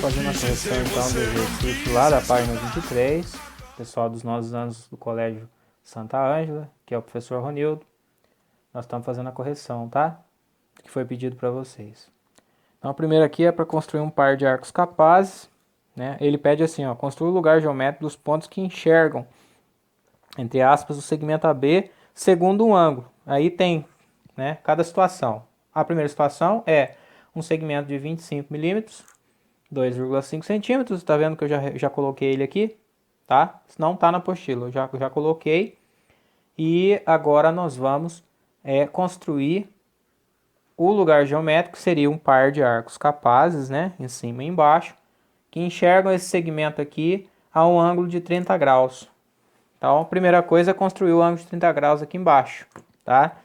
Fazendo a correção então do exercício lá da página 23, pessoal dos nossos anos do Colégio Santa Ângela, que é o professor Ronildo, nós estamos fazendo a correção, tá? Que foi pedido para vocês. Então, o primeiro aqui é para construir um par de arcos capazes, né? Ele pede assim, ó, construir o lugar geométrico dos pontos que enxergam, entre aspas, o segmento AB segundo um ângulo. Aí tem, né, cada situação. A primeira situação é um segmento de 25 milímetros, 2,5 centímetros, tá vendo que eu já coloquei ele aqui, tá? Não tá na apostila, eu já coloquei. E agora nós vamos construir o lugar geométrico, seria um par de arcos capazes, né? Em cima e embaixo, que enxergam esse segmento aqui a um ângulo de 30 graus. Então, a primeira coisa é construir o ângulo de 30 graus aqui embaixo, tá?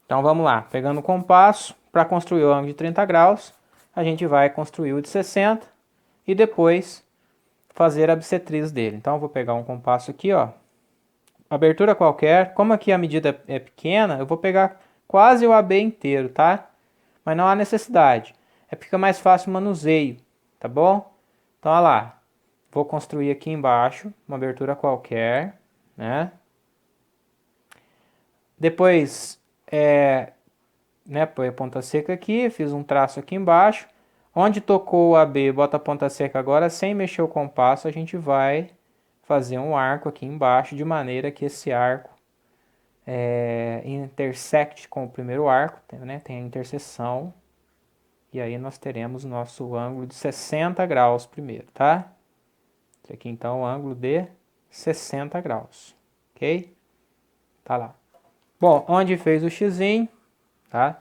Então, vamos lá. Pegando o compasso, para construir o ângulo de 30 graus, a gente vai construir o de 60 e depois fazer a bissetriz dele. Então, eu vou pegar um compasso aqui, ó. Abertura qualquer. Como aqui a medida é pequena, eu vou pegar quase o AB inteiro, tá? Mas não há necessidade. Fica mais fácil o manuseio, tá bom? Então, olha lá. Vou construir aqui embaixo uma abertura qualquer, né? Depois, põe a ponta seca aqui, fiz um traço aqui embaixo. Onde tocou o AB, bota a ponta seca agora, sem mexer o compasso, a gente vai fazer um arco aqui embaixo, de maneira que esse arco intersecte com o primeiro arco, né? Tem a interseção. E aí nós teremos o nosso ângulo de 60 graus primeiro, tá? Esse aqui então é o ângulo de 60 graus, ok? Tá lá. Bom, onde fez o xizinho, tá?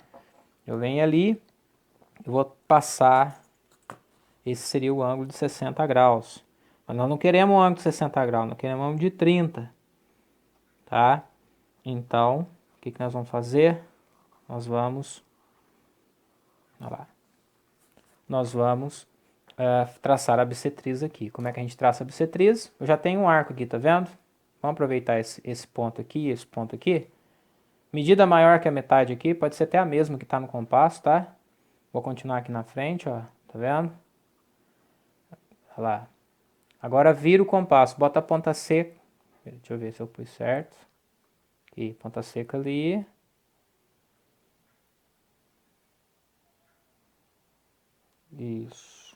Eu venho ali, eu vou passar, esse seria o ângulo de 60 graus. Mas nós não queremos um ângulo de 60 graus, nós queremos um ângulo de 30, tá? Então, o que nós vamos fazer? Nós vamos, olha lá, nós vamos traçar a bissetriz aqui. Como é que a gente traça a bissetriz? Eu já tenho um arco aqui, tá vendo? Vamos aproveitar esse ponto aqui, esse ponto aqui. Medida maior que a metade aqui, pode ser até a mesma que está no compasso, tá? Vou continuar aqui na frente, ó, tá vendo? Olha lá. Agora vira o compasso, bota a ponta seca. Deixa eu ver se eu pus certo. Aqui, ponta seca ali. Isso.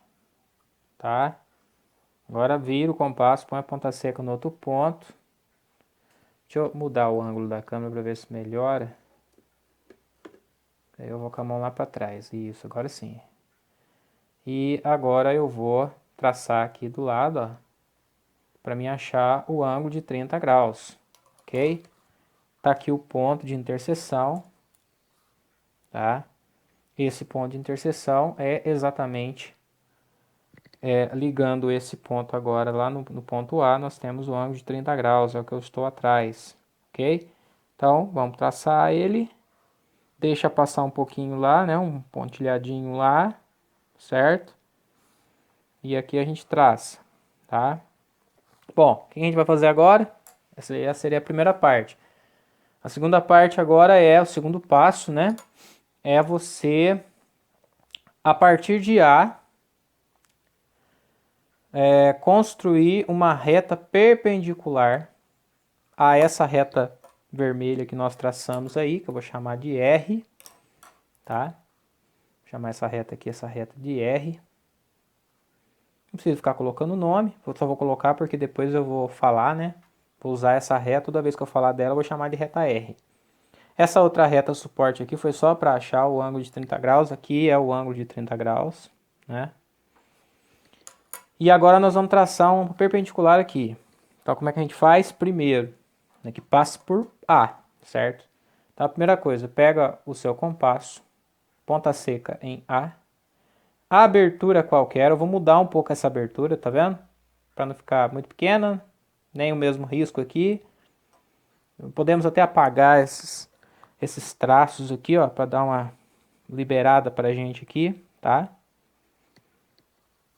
Tá? Agora vira o compasso, põe a ponta seca no outro ponto. Deixa eu mudar o ângulo da câmera para ver se melhora. Aí eu vou com a mão lá para trás. Isso, agora sim. E agora eu vou traçar aqui do lado, ó, para me achar o ângulo de 30 graus, ok? Tá aqui o ponto de interseção, tá? Esse ponto de interseção é exatamente ligando esse ponto agora lá no ponto A, nós temos o ângulo de 30 graus, é o que eu estou atrás, ok? Então, vamos traçar ele, deixa passar um pouquinho lá, né? Um pontilhadinho lá, certo? E aqui a gente traça, tá? Bom, o que a gente vai fazer agora? Essa seria a primeira parte. A segunda parte agora o segundo passo, né? É você, a partir de A, construir uma reta perpendicular a essa reta vermelha que nós traçamos aí, que eu vou chamar de R, tá? Vou chamar essa reta aqui, essa reta de R. Não preciso ficar colocando o nome, eu só vou colocar porque depois eu vou falar, né? Vou usar essa reta, toda vez que eu falar dela eu vou chamar de reta R. Essa outra reta suporte aqui foi só para achar o ângulo de 30 graus, aqui é o ângulo de 30 graus, né? E agora nós vamos traçar um perpendicular aqui. Então como é que a gente faz? Primeiro, né, que passa por A, certo? Então a primeira coisa, pega o seu compasso, ponta seca em A, a abertura qualquer, eu vou mudar um pouco essa abertura, tá vendo? Para não ficar muito pequena, nem o mesmo risco aqui. Podemos até apagar esses traços aqui, ó, para dar uma liberada pra gente aqui, tá?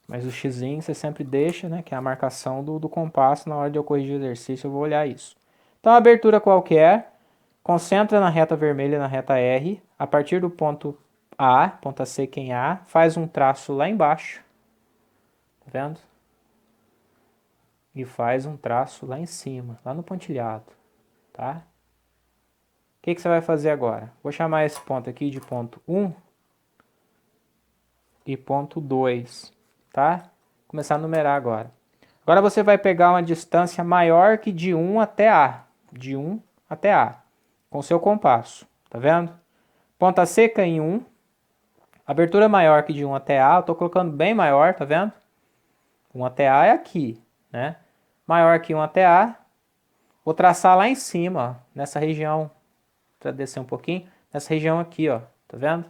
Mas o xizinho você sempre deixa, né, que é a marcação do compasso, na hora de eu corrigir o exercício eu vou olhar isso. Então a abertura qualquer, concentra na reta vermelha, na reta R, a partir do ponto A, ponta seca em A, faz um traço lá embaixo, Tá vendo? E faz um traço lá em cima, lá no pontilhado, tá? O que você vai fazer agora? Vou chamar esse ponto aqui de ponto 1 e ponto 2, tá? Começar a numerar agora. Agora você vai pegar uma distância maior que de 1 até A. De 1 até A. Com seu compasso. Tá vendo? Ponta seca em 1. Abertura maior que de 1 até A. Eu tô colocando bem maior, tá vendo? 1 até A é aqui, né? Maior que 1 até A. Vou traçar lá em cima, ó, nessa região. Para descer um pouquinho. Nessa região aqui, ó. Tá vendo?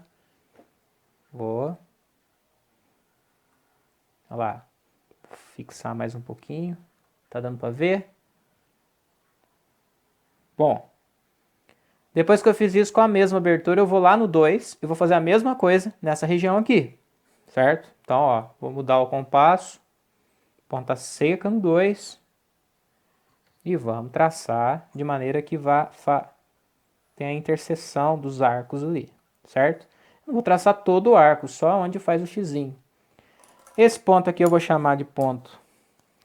Vou. Olha lá. Fixar mais um pouquinho. Tá dando para ver? Bom. Depois que eu fiz isso com a mesma abertura, eu vou lá no 2 e vou fazer a mesma coisa nessa região aqui. Certo? Então, ó, vou mudar o compasso. Ponta seca no 2. E vamos traçar de maneira que tenha a interseção dos arcos ali. Certo? Eu vou traçar todo o arco, só onde faz o xizinho. Esse ponto aqui eu vou chamar de ponto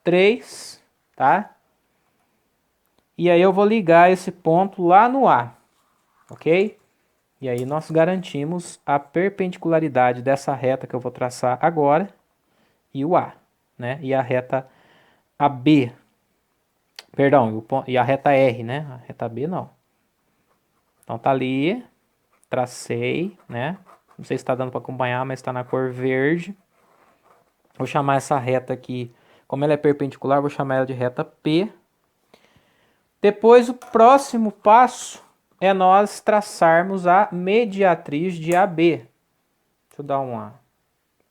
3, tá? E aí eu vou ligar esse ponto lá no A, ok? E aí nós garantimos a perpendicularidade dessa reta que eu vou traçar agora e o A, né? E a reta AB, perdão, e a reta R, né? A reta B não. Então tá ali, tracei, né? Não sei se está dando para acompanhar, mas está na cor verde. Vou chamar essa reta aqui, como ela é perpendicular, vou chamar ela de reta P. Depois, o próximo passo é nós traçarmos a mediatriz de AB. Deixa eu dar uma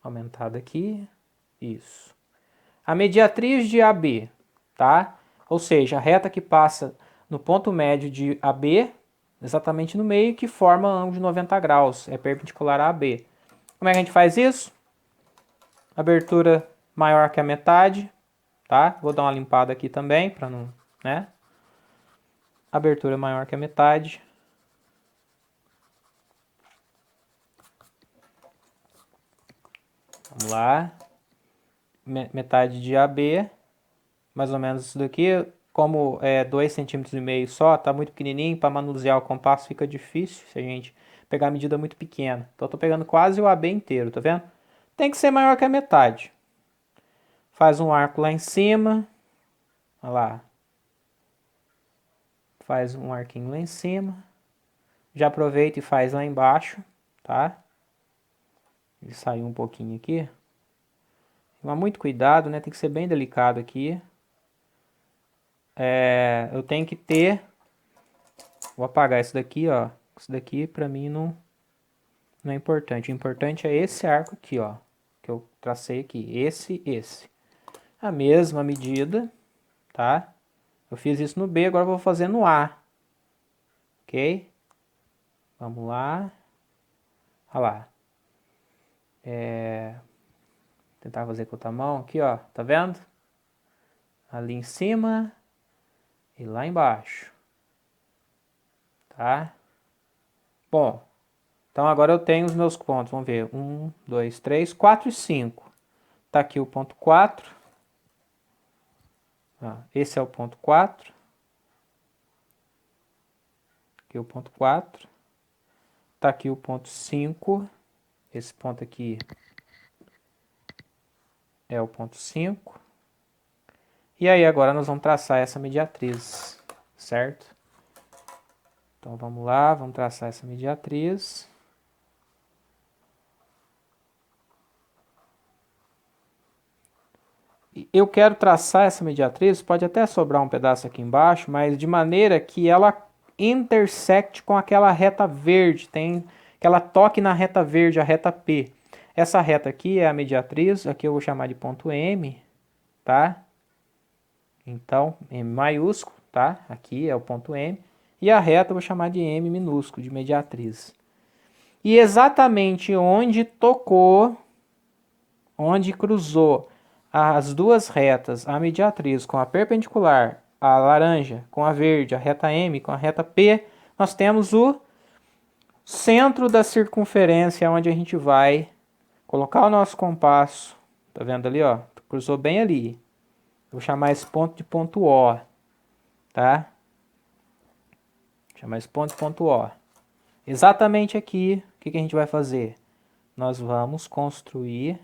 aumentada aqui. Isso. A mediatriz de AB, tá? Ou seja, a reta que passa no ponto médio de AB, exatamente no meio, que forma ângulo de 90 graus. É perpendicular a AB. Como é que a gente faz isso? Abertura maior que a metade, tá? Vou dar uma limpada aqui também, para não, né? Abertura maior que a metade. Vamos lá. Metade de AB. Mais ou menos isso daqui. Como é 2,5 cm só, tá muito pequenininho, para manusear o compasso fica difícil se a gente pegar a medida muito pequena. Então eu tô pegando quase o AB inteiro, tá vendo? Tem que ser maior que a metade. Faz um arco lá em cima. Olha lá. Faz um arquinho lá em cima. Já aproveita e faz lá embaixo, tá? Ele saiu um pouquinho aqui. Mas muito cuidado, né? Tem que ser bem delicado aqui. Eu tenho que ter... Vou apagar isso daqui, ó. Isso daqui pra mim não é importante. O importante é esse arco aqui, ó. Que eu tracei aqui. Esse. A mesma medida, tá? Eu fiz isso no B, agora eu vou fazer no A. Ok? Vamos lá. Olha lá. Tentar fazer com a outra mão aqui, ó. Tá vendo? Ali em cima e lá embaixo. Tá? Bom. Então agora eu tenho os meus pontos. Vamos ver. 1, 2, 3, 4 e 5. Tá aqui o ponto 4. Esse é o ponto 4. Aqui o ponto 4. Tá aqui o ponto 5. Esse ponto aqui é o ponto 5. E aí agora nós vamos traçar essa mediatriz, certo? Então vamos lá, vamos traçar essa mediatriz. Eu quero traçar essa mediatriz, pode até sobrar um pedaço aqui embaixo, mas de maneira que ela intersecte com aquela reta verde, que ela toque na reta verde, a reta P. Essa reta aqui é a mediatriz, aqui eu vou chamar de ponto M, tá? Então, M maiúsculo, tá? Aqui é o ponto M. E a reta eu vou chamar de M minúsculo, de mediatriz. E exatamente onde tocou, onde cruzou as duas retas, a mediatriz com a perpendicular, a laranja com a verde, a reta M com a reta P, nós temos o centro da circunferência onde a gente vai colocar o nosso compasso, Tá vendo ali, ó? Cruzou bem ali. Vou chamar esse ponto de ponto O, tá? Vou chamar esse ponto de ponto O. Exatamente aqui, o que a gente vai fazer? Nós vamos construir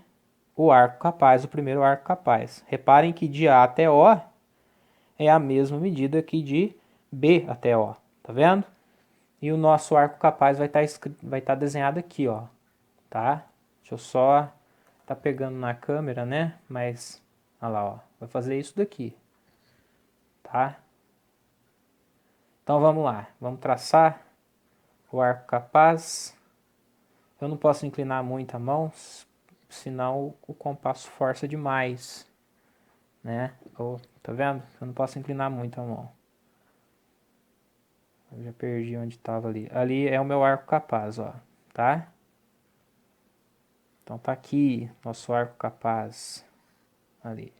o arco capaz, o primeiro arco capaz. Reparem que de A até O é a mesma medida que de B até O, tá vendo? E o nosso arco capaz vai estar desenhado aqui, ó, tá? Deixa eu só tá pegando na câmera, né? Mas, olha lá, ó, vai fazer isso daqui, tá? Então vamos lá, vamos traçar o arco capaz. Eu não posso inclinar muito a mão, senão o compasso força demais, né? Tá vendo? Eu não posso inclinar muito a mão. Eu já perdi onde estava ali. Ali é o meu arco capaz, ó, tá? Então tá aqui, nosso arco capaz, ali.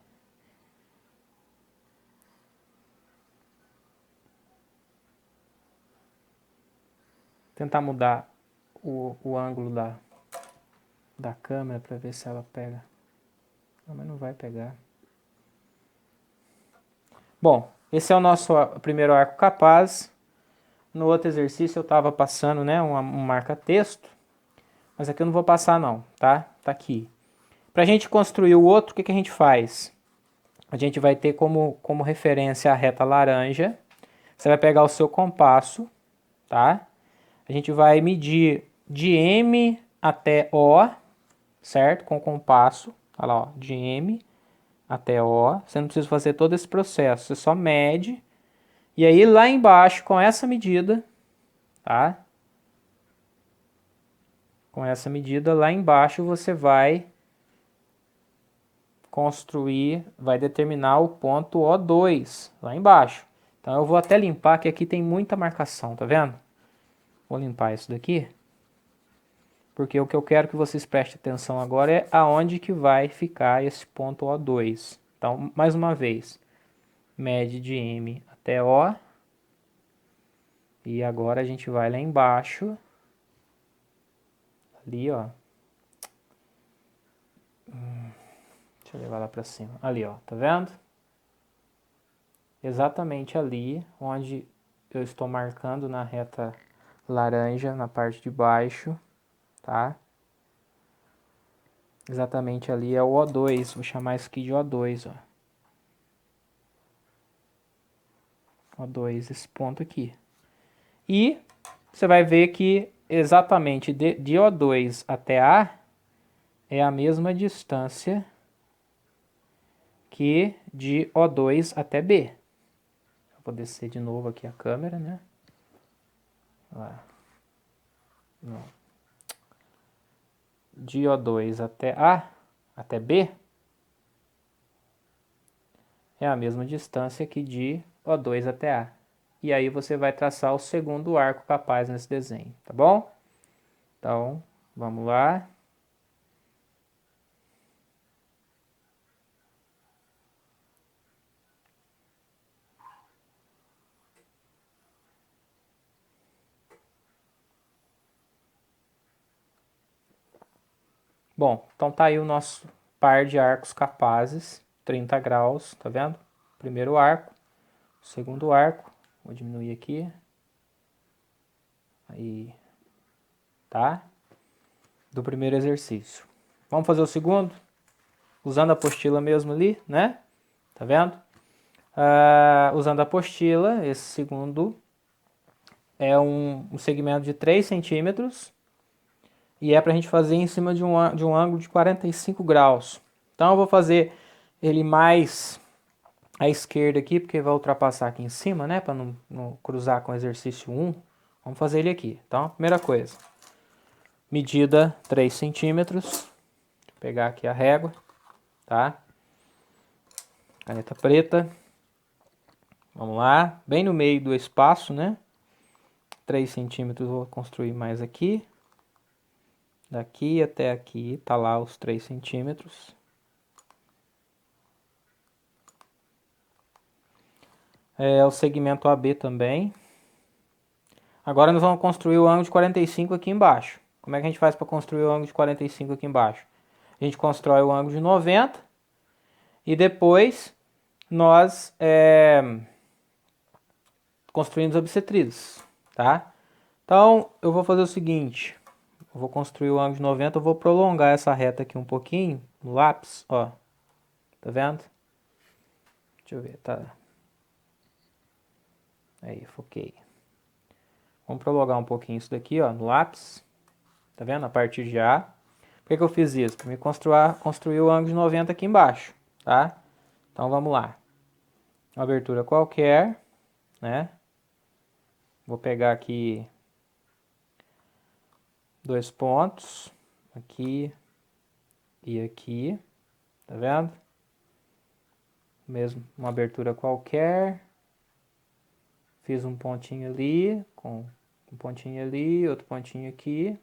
Tentar mudar o ângulo da câmera para ver se ela pega. Não, mas não vai pegar. Bom, esse é o nosso primeiro arco capaz. No outro exercício eu estava passando, né, um marca-texto, mas aqui eu não vou passar não, tá? Tá aqui. Para a gente construir o outro, o que a gente faz? A gente vai ter como referência a reta laranja. Você vai pegar o seu compasso, tá? A gente vai medir de M até O, certo? Com o compasso, olha lá, ó, de M até O. Você não precisa fazer todo esse processo, você só mede. E aí lá embaixo, com essa medida, tá? Com essa medida lá embaixo você vai construir, vai determinar o ponto O2 lá embaixo. Então eu vou até limpar, que aqui tem muita marcação, tá vendo? Vou limpar isso daqui. Porque o que eu quero que vocês prestem atenção agora é aonde que vai ficar esse ponto O2. Então, mais uma vez, mede de M até O. E agora a gente vai lá embaixo. Ali, ó. Deixa eu levar lá pra cima. Ali, ó, tá vendo? Exatamente ali, onde eu estou marcando na reta laranja, na parte de baixo, tá? Exatamente ali é o O2, vou chamar isso aqui de O2, ó. O2, esse ponto aqui. E você vai ver que exatamente de O2 até A é a mesma distância que de O2 até B. Eu vou descer de novo aqui a câmera, né? Lá. Não. De O2 até A, até B, é a mesma distância que de O2 até A. E aí você vai traçar o segundo arco capaz nesse desenho, tá bom? Então, vamos lá. Bom, então tá aí o nosso par de arcos capazes, 30 graus, tá vendo? Primeiro arco, segundo arco, vou diminuir aqui. Aí, tá? Do primeiro exercício. Vamos fazer o segundo? Usando a apostila mesmo ali, né? Tá vendo? Usando a apostila, esse segundo é um segmento de 3 centímetros e é para a gente fazer em cima de um ângulo de 45 graus. Então eu vou fazer ele mais à esquerda aqui, porque vai ultrapassar aqui em cima, né? Para não cruzar com o exercício 1. Vamos fazer ele aqui. Então, primeira coisa, medida 3 centímetros. Deixa eu pegar aqui a régua, tá? Caneta preta. Vamos lá, bem no meio do espaço, né? 3 centímetros vou construir mais aqui. Daqui até aqui, tá lá os 3 centímetros. O segmento AB também. Agora nós vamos construir o ângulo de 45 aqui embaixo. Como é que a gente faz para construir o ângulo de 45 aqui embaixo? A gente constrói o ângulo de 90 e depois nós construímos as bissetrizes, tá? Então, eu vou fazer o seguinte, eu vou construir o ângulo de 90, eu vou prolongar essa reta aqui um pouquinho, no lápis, ó, tá vendo? Deixa eu ver, tá? Aí, foquei. Vamos prolongar um pouquinho isso daqui, ó, no lápis, tá vendo? A partir de A. Por que eu fiz isso? Para me construir o ângulo de 90 aqui embaixo, tá? Então, vamos lá. Uma abertura qualquer, né? Vou pegar aqui 2 pontos, aqui e aqui, tá vendo? Mesmo uma abertura qualquer, fiz um pontinho ali, com um pontinho ali, outro pontinho aqui,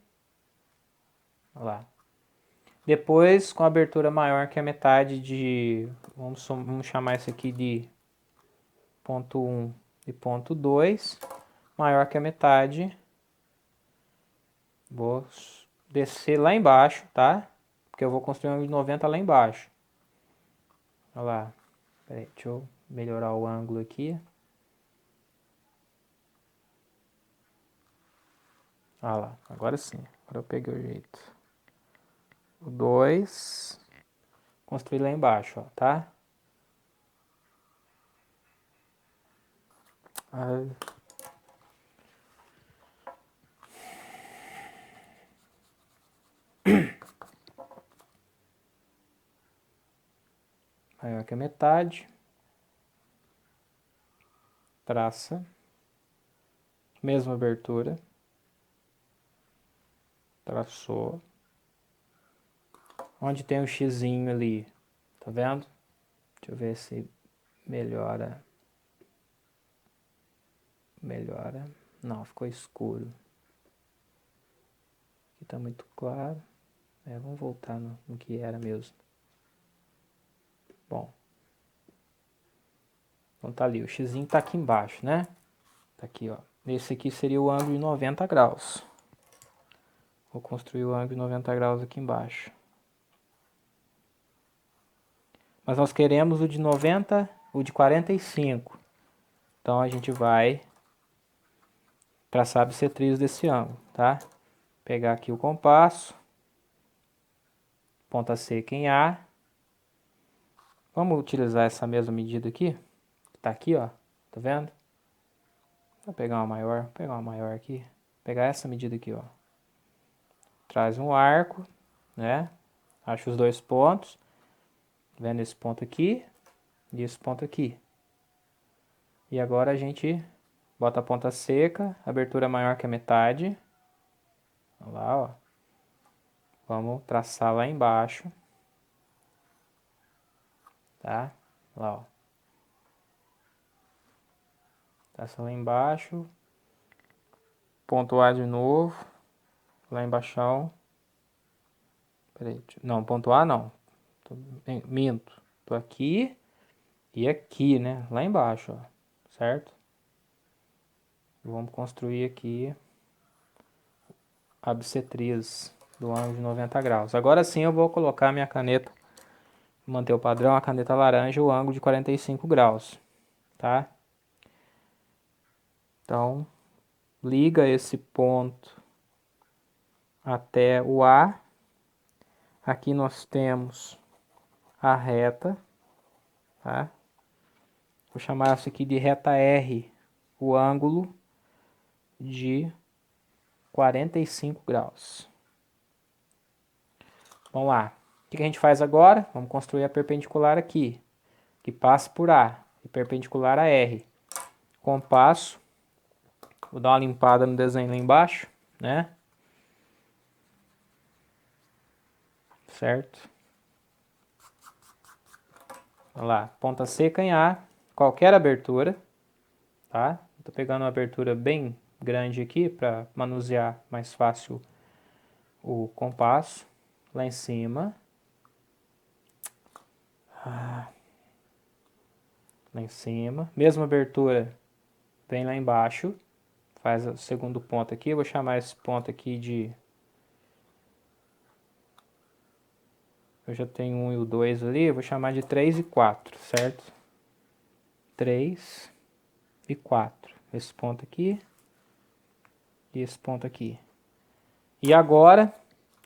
olha lá. Depois, com a abertura maior que a metade de, vamos chamar isso aqui de ponto 1 e ponto 2, maior que a metade, vou descer lá embaixo, tá? Porque eu vou construir um ângulo de 90 lá embaixo. Olha lá. Peraí, deixa eu melhorar o ângulo aqui. Olha lá, agora sim. Agora eu peguei o jeito. O 2. Construir lá embaixo, ó, tá? Aí. Maior que a metade. Traça. Mesma abertura. Traçou. Onde tem o xizinho ali, tá vendo? Deixa eu ver se melhora. Melhora. Não, ficou escuro. Aqui tá muito claro. Vamos voltar no que era mesmo. Bom. Então tá ali, o xizinho tá aqui embaixo, né? Tá aqui, ó. Esse aqui seria o ângulo de 90 graus. Vou construir o ângulo de 90 graus aqui embaixo. Mas nós queremos o de 90, o de 45. Então a gente vai traçar a bissetriz desse ângulo, tá? Pegar aqui o compasso. Ponta seca em A. Vamos utilizar essa mesma medida aqui. Tá aqui, ó. Tá vendo? Vou pegar uma maior aqui. Vou pegar essa medida aqui, ó. Traz um arco, né? Acha os 2 pontos. Vendo esse ponto aqui e esse ponto aqui. E agora a gente bota a ponta seca, abertura maior que a metade. Olha lá, ó. Vamos traçar lá embaixo. Tá? Olha lá, ó. Traça lá embaixo. Pontuar de novo. Lá embaixo. Peraí. Não, pontuar não. Minto. Tô aqui e aqui, né? Lá embaixo, ó. Certo? Vamos construir aqui a bissetriz do ângulo de 90 graus. Agora sim eu vou colocar minha caneta, manter o padrão, a caneta laranja, o ângulo de 45 graus, tá? Então, liga esse ponto até o A. Aqui nós temos a reta, tá? Vou chamar isso aqui de reta R, o ângulo de 45 graus. Vamos lá. O que a gente faz agora? Vamos construir a perpendicular aqui, que passa por A, e perpendicular a R. Compasso. Vou dar uma limpada no desenho lá embaixo, né? Certo? Olha lá, ponta seca em A, qualquer abertura, tá? Tô pegando uma abertura bem grande aqui para manusear mais fácil o compasso. Lá em cima. Lá em cima. Mesma abertura, vem lá embaixo. Faz o segundo ponto aqui. Eu vou chamar esse ponto aqui de Eu já tenho 1 e o 2 ali, eu vou chamar de 3 e 4, certo? 3 e 4. Esse ponto aqui e esse ponto aqui. E agora,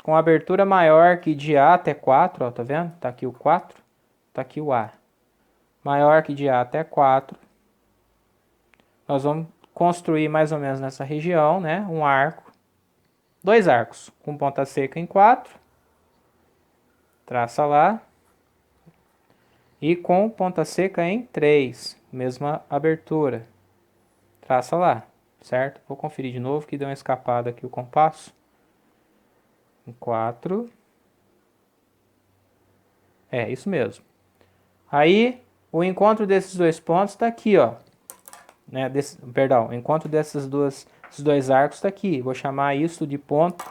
com abertura maior que de A até 4, ó, tá vendo? Tá aqui o 4, tá aqui o A. Maior que de A até 4. Nós vamos construir mais ou menos nessa região, né? Um arco. 2 arcos com ponta seca em 4. Traça lá. E com ponta seca em 3. Mesma abertura. Traça lá, certo? Vou conferir de novo que deu uma escapada aqui o compasso. Em 4. É, isso mesmo. Aí, o encontro desses dois pontos está aqui, ó. Né? Perdão, o encontro desses dois arcos está aqui. Vou chamar isso de ponto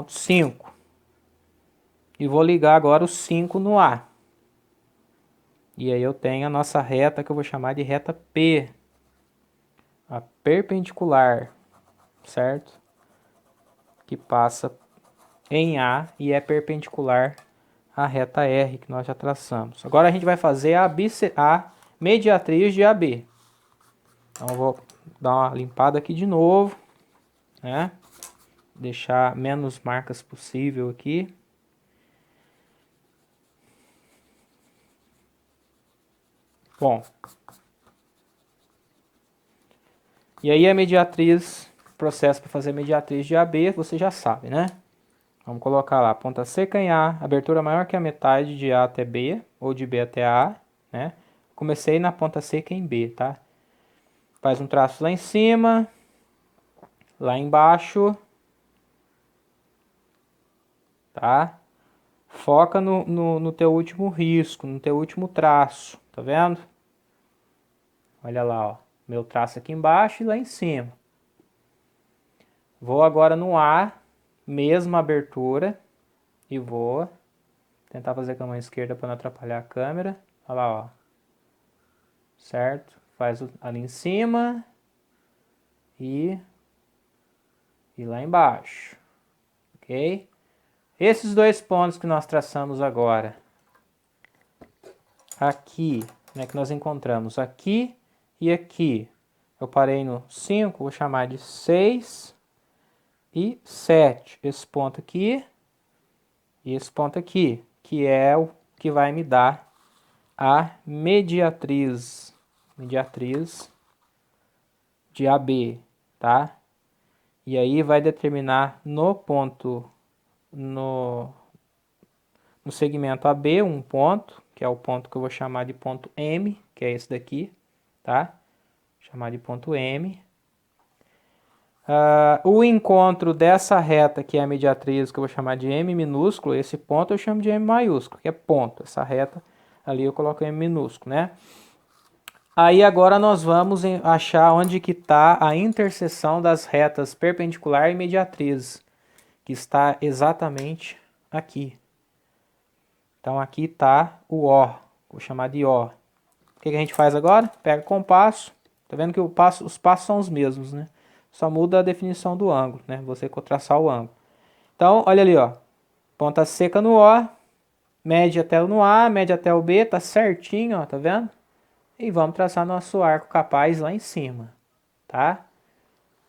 5. E vou ligar agora o 5 no A. E aí eu tenho a nossa reta que eu vou chamar de reta P. A perpendicular, certo? Que passa em A e é perpendicular à reta R que nós já traçamos. Agora a gente vai fazer a mediatriz de AB. Então eu vou dar uma limpada aqui de novo, né? Deixar menos marcas possível aqui. Bom. E aí a mediatriz, processo para fazer a mediatriz de AB, você já sabe, né? Vamos colocar lá, ponta seca em A, abertura maior que a metade de A até B, ou de B até A, né? Comecei na ponta seca em B, tá? Faz um traço lá em cima, lá embaixo, tá? Foca no teu último risco, no teu último traço, tá vendo? Olha lá, ó, meu traço aqui embaixo e lá em cima. Vou agora no A, mesma abertura, e vou tentar fazer com a mão esquerda para não atrapalhar a câmera. Olha lá, ó. Certo? Faz ali em cima e lá embaixo. Ok? Esses dois pontos que nós traçamos agora, aqui, né, que nós encontramos aqui e aqui. Eu parei no 5, vou chamar de 6 e 7. Esse ponto aqui e esse ponto aqui, que é o que vai me dar a mediatriz de AB, tá? E aí vai determinar no ponto, no segmento AB, um ponto, que é o ponto que eu vou chamar de ponto M, que é esse daqui, tá? Chamar de ponto M. O encontro dessa reta, que é a mediatriz, que eu vou chamar de M minúsculo, esse ponto eu chamo de M maiúsculo, que é ponto. Essa reta ali eu coloco M minúsculo, né? Aí agora nós vamos achar onde que está a interseção das retas perpendicular e mediatriz, que está exatamente aqui. Então aqui está o O, vou chamar de O. O que a gente faz agora? Pega o compasso, tá vendo que os passos são os mesmos, né? Só muda a definição do ângulo, né? Você traçar o ângulo. Então, olha ali, ó. Ponta seca no O, média até no A, média até o B, tá certinho, ó, tá vendo? E vamos traçar nosso arco capaz lá em cima, tá?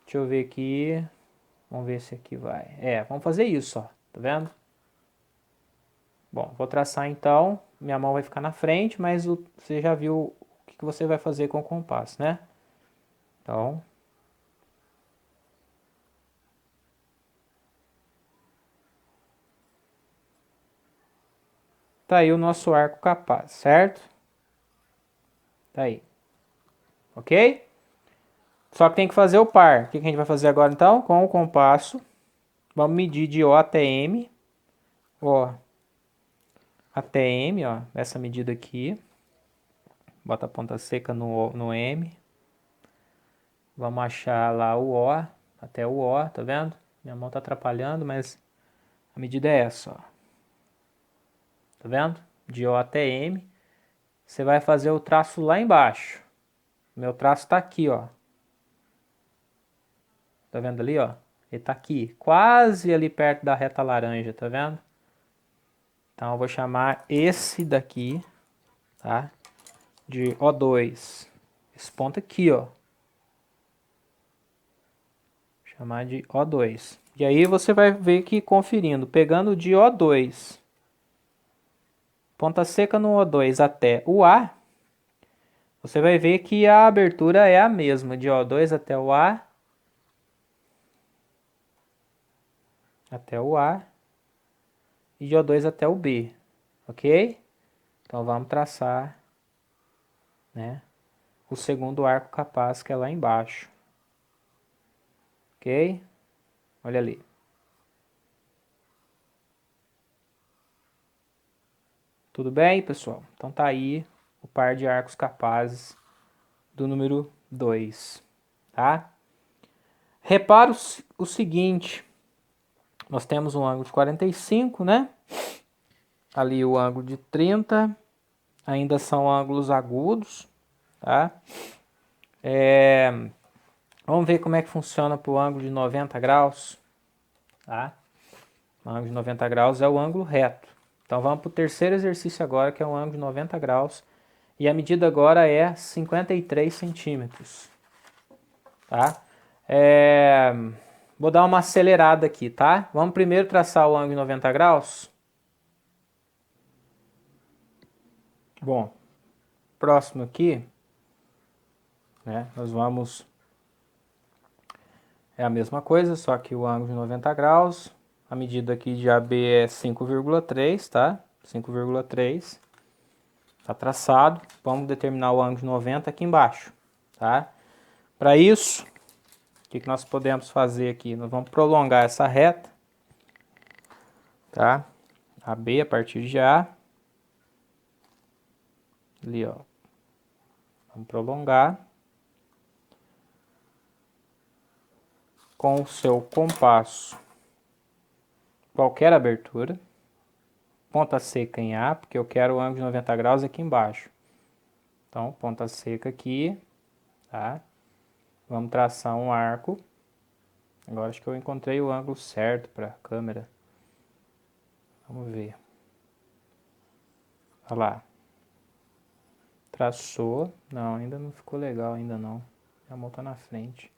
Deixa eu ver aqui. Vamos ver se aqui vai. Vamos fazer isso, ó. Tá vendo? Bom, vou traçar então. Minha mão vai ficar na frente, mas você já viu o que você vai fazer com o compasso, né? Então, tá aí o nosso arco capaz, certo? Tá aí. Ok? Só que tem que fazer o par. O que a gente vai fazer agora então? Com o compasso, vamos medir de O até M. Ó, até M, ó, essa medida aqui. Bota a ponta seca no M. Vamos achar lá o O, até o O, tá vendo? Minha mão tá atrapalhando, mas a medida é essa, ó. Tá vendo? De O até M. Você vai fazer o traço lá embaixo. Meu traço tá aqui, ó. Tá vendo ali, ó? Ele está aqui, quase ali perto da reta laranja, tá vendo? Então eu vou chamar esse daqui, tá? De O2. Esse ponto aqui, ó. Vou chamar de O2. E aí você vai ver que conferindo, pegando de O2, ponta seca no O2 até o A, você vai ver que a abertura é a mesma, de O2 até o A, e de O2 até o B, ok? Então vamos traçar, né, o segundo arco capaz, que é lá embaixo, ok? Olha ali. Tudo bem, pessoal? Então tá aí o par de arcos capazes do número 2, tá? Repara o seguinte, nós temos um ângulo de 45, né? Ali o ângulo de 30, ainda são ângulos agudos, tá? Vamos ver como é que funciona para o ângulo de 90 graus, tá? O ângulo de 90 graus é o ângulo reto. Então vamos para o terceiro exercício agora, que é um ângulo de 90 graus. E a medida agora é 53 centímetros, tá? Vou dar uma acelerada aqui, tá? Vamos primeiro traçar o ângulo de 90 graus. Bom, próximo aqui, né? Nós vamos... É a mesma coisa, só que o ângulo de 90 graus. A medida aqui de AB é 5,3, tá? 5,3. Tá traçado. Vamos determinar o ângulo de 90 aqui embaixo, tá? Para isso, o que nós podemos fazer aqui? Nós vamos prolongar essa reta, tá? AB a partir de A. Ali, ó. Vamos prolongar. Com o seu compasso, qualquer abertura. Ponta seca em A, porque eu quero o ângulo de 90 graus aqui embaixo. Então, ponta seca aqui, tá? Vamos traçar um arco. Agora acho que eu encontrei o ângulo certo para a câmera. Vamos ver. Olha lá. Traçou. Não, ainda não ficou legal, ainda não. A mão tá na frente.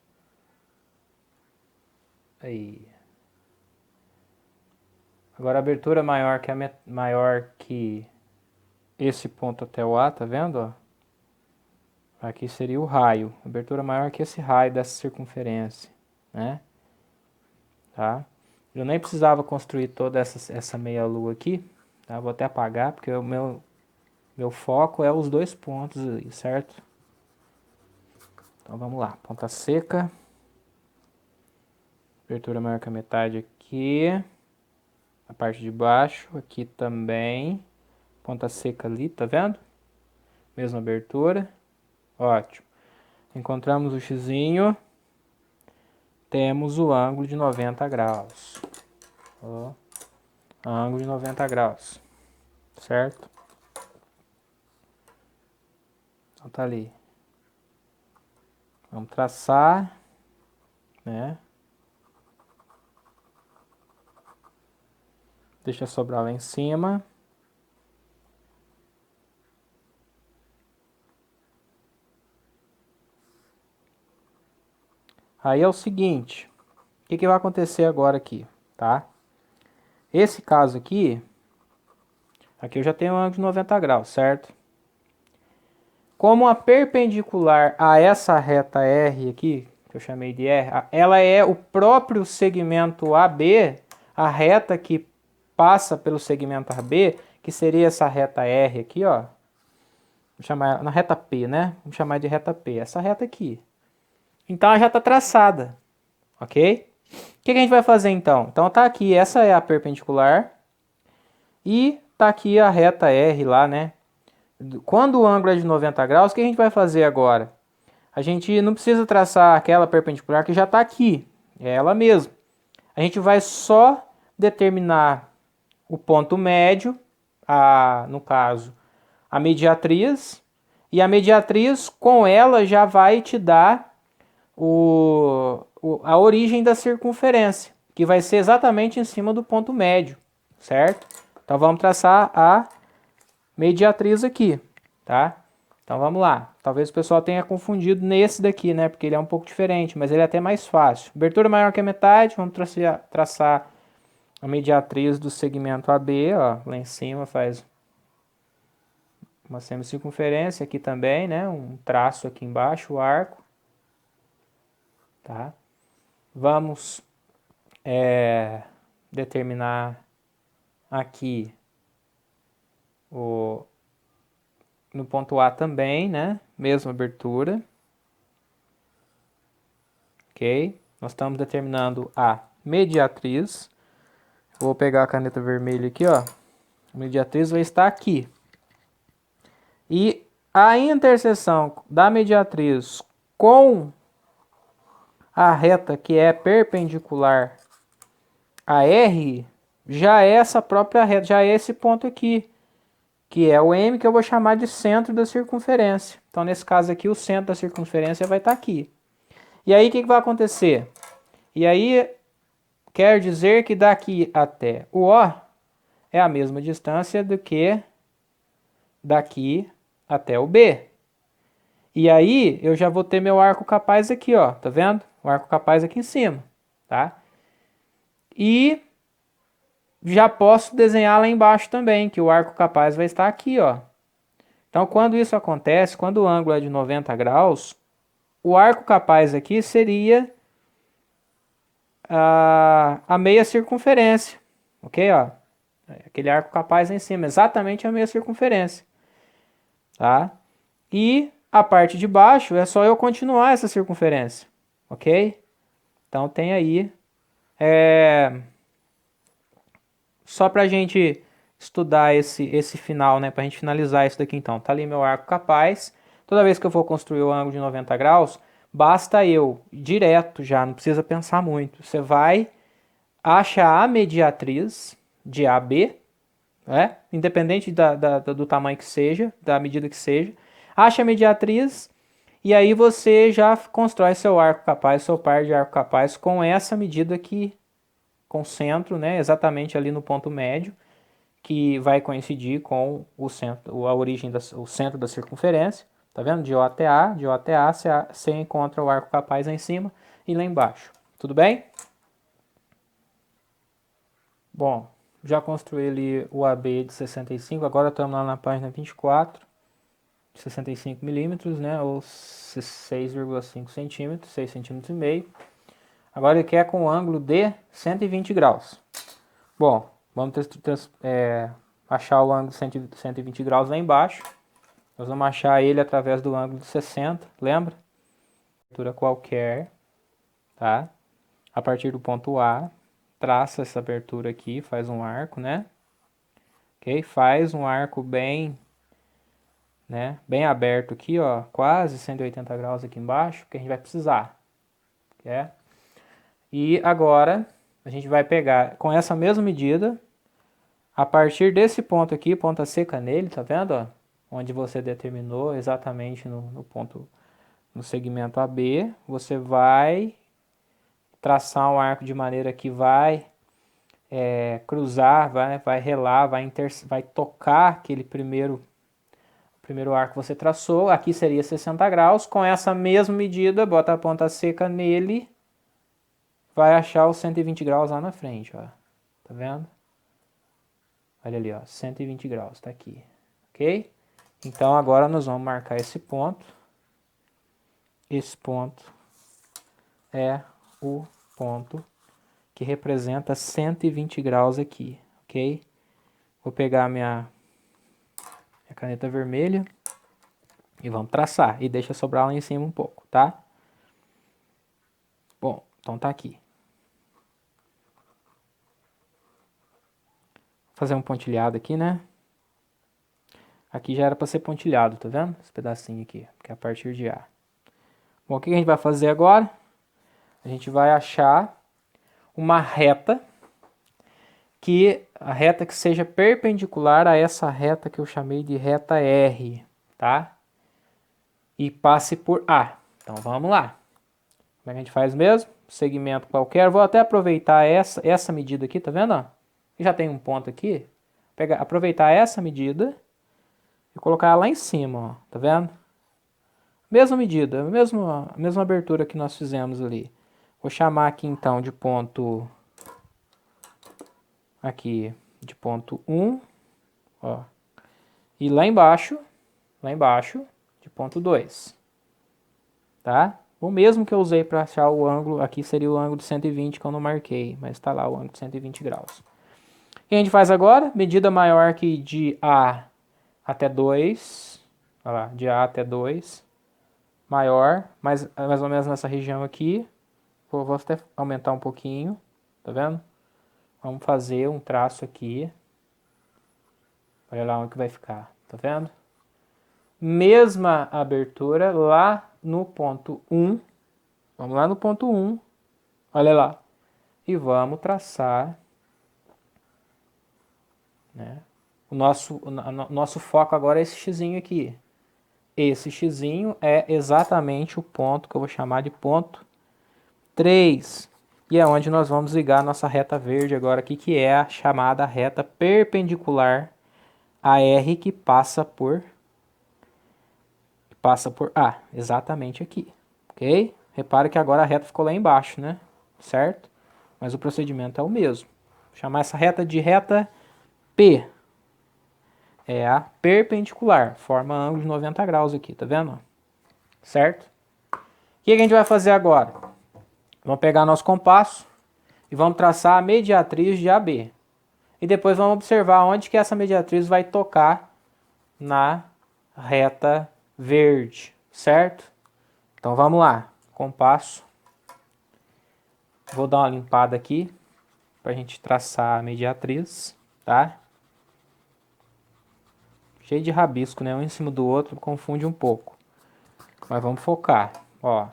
Aí. Agora a abertura maior que esse ponto até o A, tá vendo? Ó? Aqui seria o raio. Abertura maior que esse raio dessa circunferência, né? Tá? Eu nem precisava construir toda essa meia lua aqui, tá? Vou até apagar, porque o meu foco é os dois pontos aí, certo? Então vamos lá, ponta seca. Abertura maior que a metade aqui. A parte de baixo, aqui também. Ponta seca ali, tá vendo? Mesma abertura. Ótimo. Encontramos o xizinho. Temos o ângulo de 90 graus. Ó, ângulo de 90 graus. Certo? Então tá ali. Vamos traçar, né? Deixa sobrar lá em cima. Aí é o seguinte, o que vai acontecer agora aqui, tá? Esse caso aqui eu já tenho um ângulo de 90 graus, certo? Como a perpendicular a essa reta R aqui, que eu chamei de R, ela é o próprio segmento AB, a reta que passa pelo segmento AB, que seria essa reta R aqui, ó. Vou chamar na reta P, né? Vamos chamar de reta P, essa reta aqui. Então ela já está traçada, ok? O que a gente vai fazer então? Então tá aqui, essa é a perpendicular e tá aqui a reta R lá, né? Quando o ângulo é de 90 graus, o que a gente vai fazer agora? A gente não precisa traçar aquela perpendicular que já está aqui, é ela mesma. A gente vai só determinar o ponto médio, no caso, a mediatriz, e a mediatriz com ela já vai te dar a origem da circunferência, que vai ser exatamente em cima do ponto médio, certo? Então vamos traçar a mediatriz aqui, tá? Então vamos lá. Talvez o pessoal tenha confundido nesse daqui, né? Porque ele é um pouco diferente, mas ele é até mais fácil. Abertura maior que a metade, vamos traçar a mediatriz do segmento AB, ó. Lá em cima faz uma semicircunferência aqui também, né? Um traço aqui embaixo, o arco, tá? Vamos determinar aqui no ponto A também, né? Mesma abertura. Ok? Nós estamos determinando a mediatriz. Vou pegar a caneta vermelha aqui, ó. A mediatriz vai estar aqui. E a interseção da mediatriz com a reta que é perpendicular a R já é essa própria reta, já é esse ponto aqui, que é o M, que eu vou chamar de centro da circunferência. Então, nesse caso aqui, o centro da circunferência vai estar aqui. E aí, o que vai acontecer? E aí, quer dizer que daqui até o O é a mesma distância do que daqui até o B. E aí, eu já vou ter meu arco capaz aqui, ó. Tá vendo? O arco capaz aqui em cima, tá? E já posso desenhar lá embaixo também, que o arco capaz vai estar aqui, ó. Então, quando isso acontece, quando o ângulo é de 90 graus, o arco capaz aqui seria a meia circunferência, ok? Ó, aquele arco capaz lá em cima, exatamente a meia circunferência, tá? E a parte de baixo é só eu continuar essa circunferência, ok? Então tem aí, só para a gente estudar esse final, né? Para a gente finalizar isso daqui então. Tá ali meu arco capaz. Toda vez que eu for construir o ângulo de 90 graus, basta eu, direto já, não precisa pensar muito. Você vai achar a mediatriz de AB, né? Independente do tamanho que seja, da medida que seja. Acha a mediatriz e aí você já constrói seu arco capaz, seu par de arco capaz com essa medida aqui, com centro, né? Exatamente ali no ponto médio, que vai coincidir com o centro, a origem, o centro da circunferência. Tá vendo? De O até A, você encontra o arco capaz lá em cima e lá embaixo. Tudo bem? Bom, já construí ali o AB de 65, agora estamos lá na página 24, 65 milímetros, né? Ou 6,5 centímetros, 6 centímetros e meio. Agora ele quer com um ângulo de 120 graus. Bom, vamos achar o ângulo de 120 graus lá embaixo. Nós vamos achar ele através do ângulo de 60, lembra? Abertura qualquer, tá? A partir do ponto A, traça essa abertura aqui, faz um arco, né? Ok? Faz um arco bem, né? Bem aberto aqui, ó, quase 180 graus aqui embaixo, que a gente vai precisar, é? E agora a gente vai pegar com essa mesma medida, a partir desse ponto aqui, ponta seca nele, tá vendo, ó? Onde você determinou exatamente no ponto, no segmento AB, você vai traçar um arco de maneira que vai cruzar, vai relar, vai tocar aquele primeiro arco que você traçou. Aqui seria 60 graus. Com essa mesma medida, bota a ponta seca nele, vai achar os 120 graus lá na frente, ó. Tá vendo? Olha ali, ó, 120 graus, tá aqui, ok? Então agora nós vamos marcar esse ponto. Esse ponto é o ponto que representa 120 graus aqui, ok? Vou pegar minha caneta vermelha e vamos traçar. E deixa sobrar lá em cima um pouco, tá? Bom, então tá aqui. Vou fazer um pontilhado aqui, né? Aqui já era para ser pontilhado, tá vendo? Esse pedacinho aqui, que é a partir de A. Bom, o que a gente vai fazer agora? A gente vai achar uma reta, a reta que seja perpendicular a essa reta que eu chamei de reta R, tá? E passe por A. Então vamos lá. Como é que a gente faz mesmo? Segmento qualquer. Vou até aproveitar essa medida aqui, tá vendo? Ó? Já tem um ponto aqui. Aproveitar essa medida e colocar ela lá em cima, ó. Tá vendo? Mesma medida, a mesma abertura que nós fizemos ali. Vou chamar aqui então de ponto... Aqui, de ponto 1. Ó. E lá embaixo, de ponto 2. Tá? O mesmo que eu usei para achar o ângulo, aqui seria o ângulo de 120 que eu não marquei, mas está lá o ângulo de 120 graus. O que a gente faz agora? Medida maior que de A até 2, olha lá, de A até 2, maior, mais ou menos nessa região aqui. Vou até aumentar um pouquinho, tá vendo? Vamos fazer um traço aqui. Olha lá onde que vai ficar, tá vendo? Mesma abertura lá no ponto 1. Vamos lá no ponto 1. Olha lá. E vamos traçar, né? O nosso foco agora é esse xizinho aqui. Esse xizinho é exatamente o ponto que eu vou chamar de ponto 3. E é onde nós vamos ligar a nossa reta verde agora aqui, que é a chamada reta perpendicular a R que passa por A, exatamente aqui, ok? Repare que agora a reta ficou lá embaixo, né? Certo? Mas o procedimento é o mesmo. Vou chamar essa reta de reta P. É a perpendicular, forma ângulo de 90 graus aqui, tá vendo? Certo? O que a gente vai fazer agora? Vamos pegar nosso compasso e vamos traçar a mediatriz de AB. E depois vamos observar onde que essa mediatriz vai tocar na reta verde, certo? Então vamos lá, compasso. Vou dar uma limpada aqui para a gente traçar a mediatriz, tá? Cheio de rabisco, né? Um em cima do outro, confunde um pouco. Mas vamos focar, ó.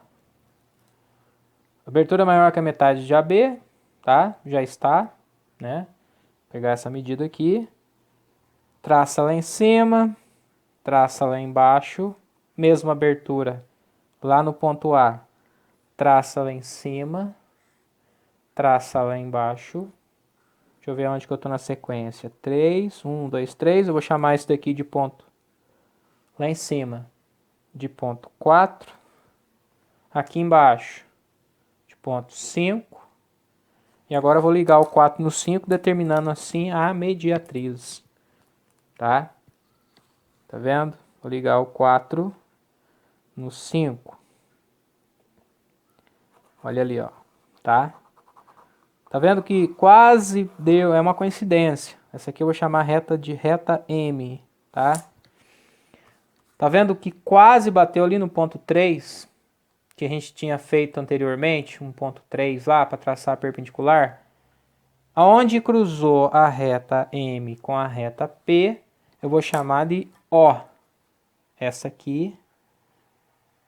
Abertura maior que a metade de AB, tá? Já está, né? Vou pegar essa medida aqui. Traça lá em cima, traça lá embaixo. Mesma abertura lá no ponto A. Traça lá em cima, traça lá embaixo. Deixa eu ver onde que eu estou na sequência. 3, 1, 2, 3. Eu vou chamar isso daqui de ponto lá em cima de ponto 4. Aqui embaixo de ponto 5. E agora eu vou ligar o 4 no 5, determinando assim a mediatriz. Tá? Tá vendo? Vou ligar o 4 no 5. Olha ali, ó. Tá? Tá vendo que quase deu, é uma coincidência. Essa aqui eu vou chamar reta de reta M, tá? Tá vendo que quase bateu ali no ponto 3, que a gente tinha feito anteriormente, um ponto 3 lá para traçar a perpendicular? Aonde cruzou a reta M com a reta P, eu vou chamar de O. Essa aqui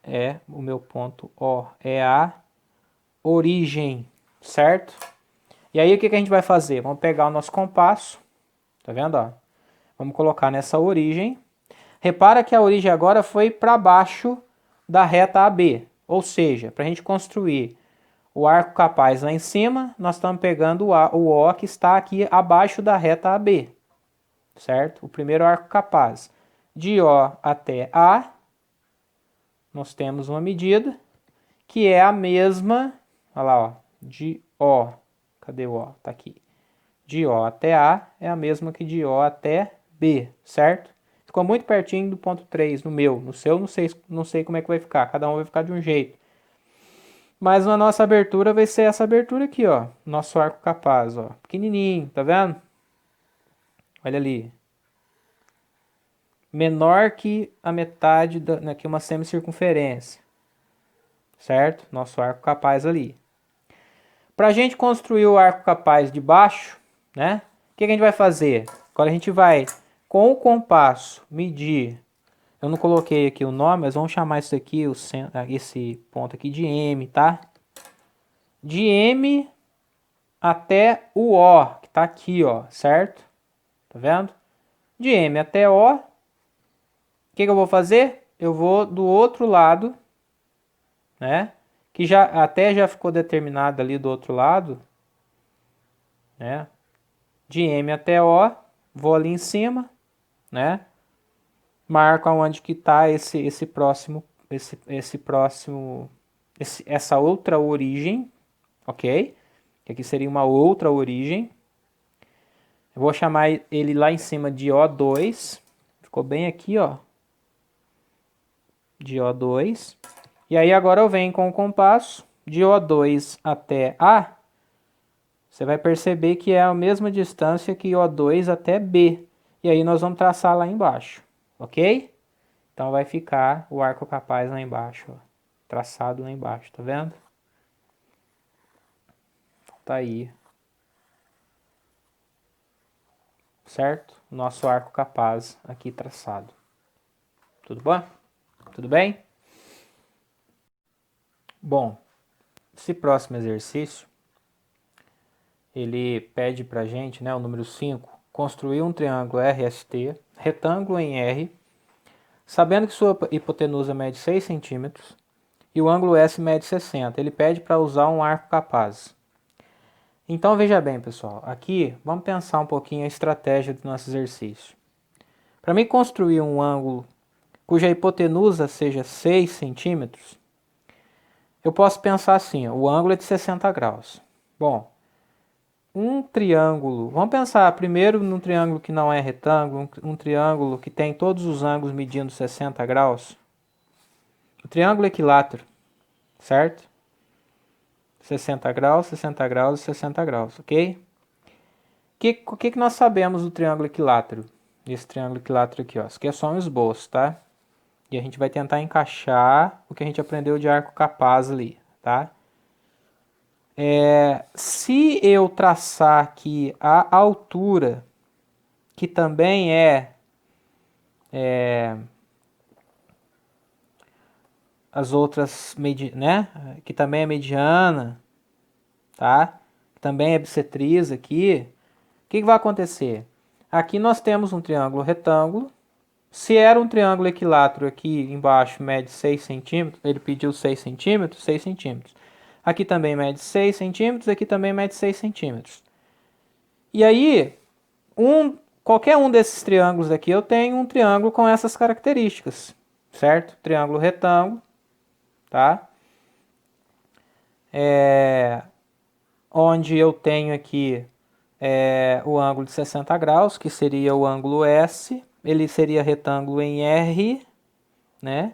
é o meu ponto O, é a origem, certo? E aí o que a gente vai fazer? Vamos pegar o nosso compasso, tá vendo? Ó? Vamos colocar nessa origem. Repara que a origem agora foi para baixo da reta AB. Ou seja, para a gente construir o arco capaz lá em cima, nós estamos pegando o O que está aqui abaixo da reta AB. Certo? O primeiro arco capaz. De O até A, nós temos uma medida que é a mesma, olha lá, ó, de O. Cadê o O? Tá aqui. De O até A é a mesma que de O até B, certo? Ficou muito pertinho do ponto 3 no meu. No seu, não sei como é que vai ficar. Cada um vai ficar de um jeito. Mas a nossa abertura vai ser essa abertura aqui, ó. Nosso arco capaz, ó. Pequenininho, tá vendo? Olha ali. Menor que a metade, aqui uma semicircunferência. Certo? Nosso arco capaz ali. Para a gente construir o arco capaz de baixo, né? O que a gente vai fazer? Agora a gente vai, com o compasso, medir. Eu não coloquei aqui o nome, mas vamos chamar isso aqui, esse ponto aqui de M, tá? De M até o O, que tá aqui, ó, certo? Tá vendo? De M até O. O que eu vou fazer? Eu vou do outro lado, né? que já ficou determinada ali do outro lado, né? De M até O, vou ali em cima, né? Marco aonde que está essa outra origem, ok? Que aqui seria uma outra origem. Eu vou chamar ele lá em cima de O2. Ficou bem aqui, ó. De O2. E aí agora eu venho com o compasso de O2 até A. Você vai perceber que é a mesma distância que O2 até B. E aí nós vamos traçar lá embaixo, ok? Então vai ficar o arco capaz lá embaixo, ó, traçado lá embaixo, tá vendo? Tá aí. Certo? Nosso arco capaz aqui traçado. Tudo bom? Tudo bem? Bom, esse próximo exercício, ele pede pra gente, né, o número 5, construir um triângulo RST, retângulo em R, sabendo que sua hipotenusa mede 6 centímetros e o ângulo S mede 60. Ele pede para usar um arco capaz. Então veja bem, pessoal, aqui vamos pensar um pouquinho a estratégia do nosso exercício. Para mim construir um ângulo cuja hipotenusa seja 6 centímetros, eu posso pensar assim, ó, o ângulo é de 60 graus. Bom, um triângulo, vamos pensar primeiro num triângulo que não é retângulo, um triângulo que tem todos os ângulos medindo 60 graus. O triângulo equilátero, certo? 60 graus, 60 graus e 60 graus, ok? O que nós sabemos do triângulo equilátero? Esse triângulo equilátero aqui, ó. Isso aqui é só um esboço, tá? E a gente vai tentar encaixar o que a gente aprendeu de arco capaz ali, tá? Se eu traçar aqui a altura, que também as outras, né? Que também é mediana, tá? Que também é bissetriz aqui. O que vai acontecer? Aqui nós temos um triângulo retângulo. Se era um triângulo equilátero aqui embaixo mede 6 centímetros, ele pediu 6 centímetros, 6 centímetros. Aqui também mede 6 centímetros, aqui também mede 6 centímetros. E aí, qualquer um desses triângulos aqui, eu tenho um triângulo com essas características, certo? Triângulo retângulo, tá? Onde eu tenho aqui o ângulo de 60 graus, que seria o ângulo S, ele seria retângulo em R, né?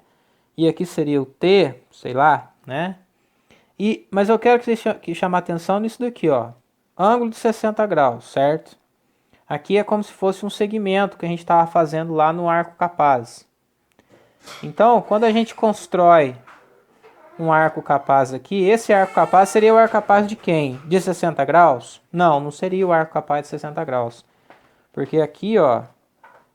E aqui seria o T, sei lá, né? Mas eu quero que você chame a atenção nisso daqui, ó. Ângulo de 60 graus, certo? Aqui é como se fosse um segmento que a gente estava fazendo lá no arco capaz. Então, quando a gente constrói um arco capaz aqui, esse arco capaz seria o arco capaz de quem? De 60 graus? Não, não seria o arco capaz de 60 graus. Porque aqui, ó,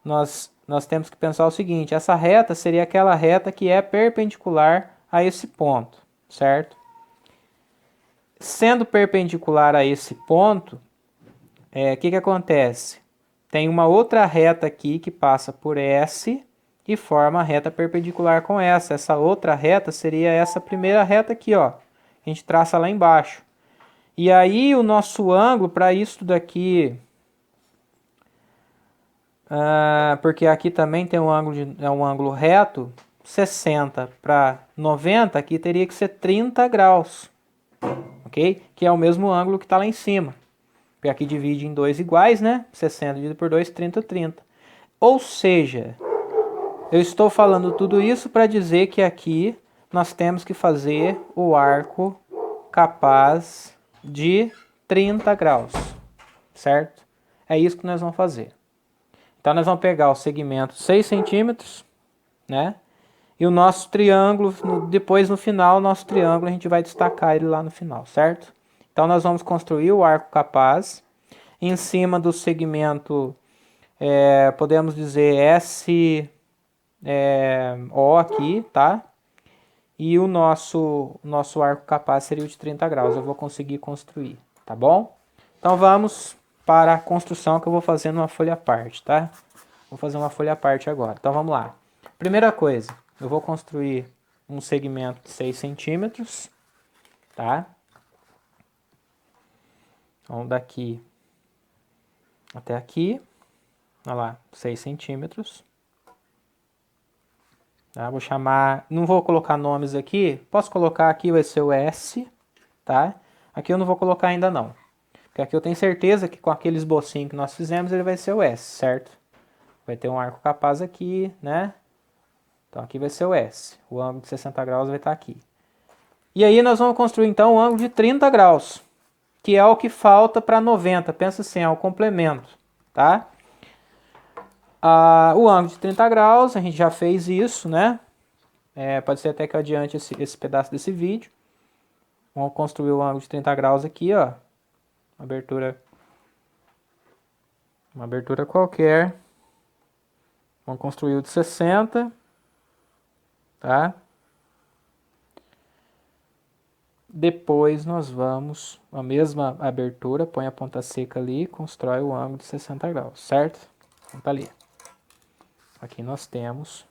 nós temos que pensar o seguinte, essa reta seria aquela reta que é perpendicular a esse ponto, certo? Sendo perpendicular a esse ponto, que acontece? Tem uma outra reta aqui que passa por S e forma a reta perpendicular com essa. Essa outra reta seria essa primeira reta aqui, ó. A gente traça lá embaixo. E aí o nosso ângulo para isso daqui, porque aqui também tem um ângulo reto, 60 para 90, aqui teria que ser 30 graus, ok? Que é o mesmo ângulo que está lá em cima. Porque aqui divide em dois iguais, né? 60 dividido por 2, 30, 30. Ou seja, eu estou falando tudo isso para dizer que aqui nós temos que fazer o arco capaz de 30 graus, certo? É isso que nós vamos fazer. Então nós vamos pegar o segmento 6 centímetros, né? E o nosso triângulo, depois no final, o nosso triângulo a gente vai destacar ele lá no final, certo? Então nós vamos construir o arco capaz. Em cima do segmento, podemos dizer S, O aqui, tá? E o nosso arco capaz seria o de 30 graus. Eu vou conseguir construir, tá bom? Então vamos para a construção que eu vou fazer numa folha à parte, tá? Vou fazer uma folha à parte agora. Então vamos lá. Primeira coisa, eu vou construir um segmento de 6 centímetros, tá? Então, daqui até aqui, olha lá, 6 centímetros. Tá? Vou chamar, não vou colocar nomes aqui, posso colocar aqui, vai ser o S, tá? Aqui eu não vou colocar ainda não, porque aqui eu tenho certeza que com aquele esbocinho que nós fizemos, ele vai ser o S, certo? Vai ter um arco capaz aqui, né? Então aqui vai ser o S, o ângulo de 60 graus vai estar aqui. E aí nós vamos construir então o ângulo de 30 graus, que é o que falta para 90, pensa assim, é o complemento, tá? O ângulo de 30 graus, a gente já fez isso, né? Pode ser até que eu adiante esse pedaço desse vídeo. Vamos construir o ângulo de 30 graus aqui, ó. Uma abertura qualquer. Vamos construir o de 60, tá? Depois nós vamos, a mesma abertura, põe a ponta seca ali e constrói o ângulo de 60 graus, certo? Então tá ali. Aqui nós temos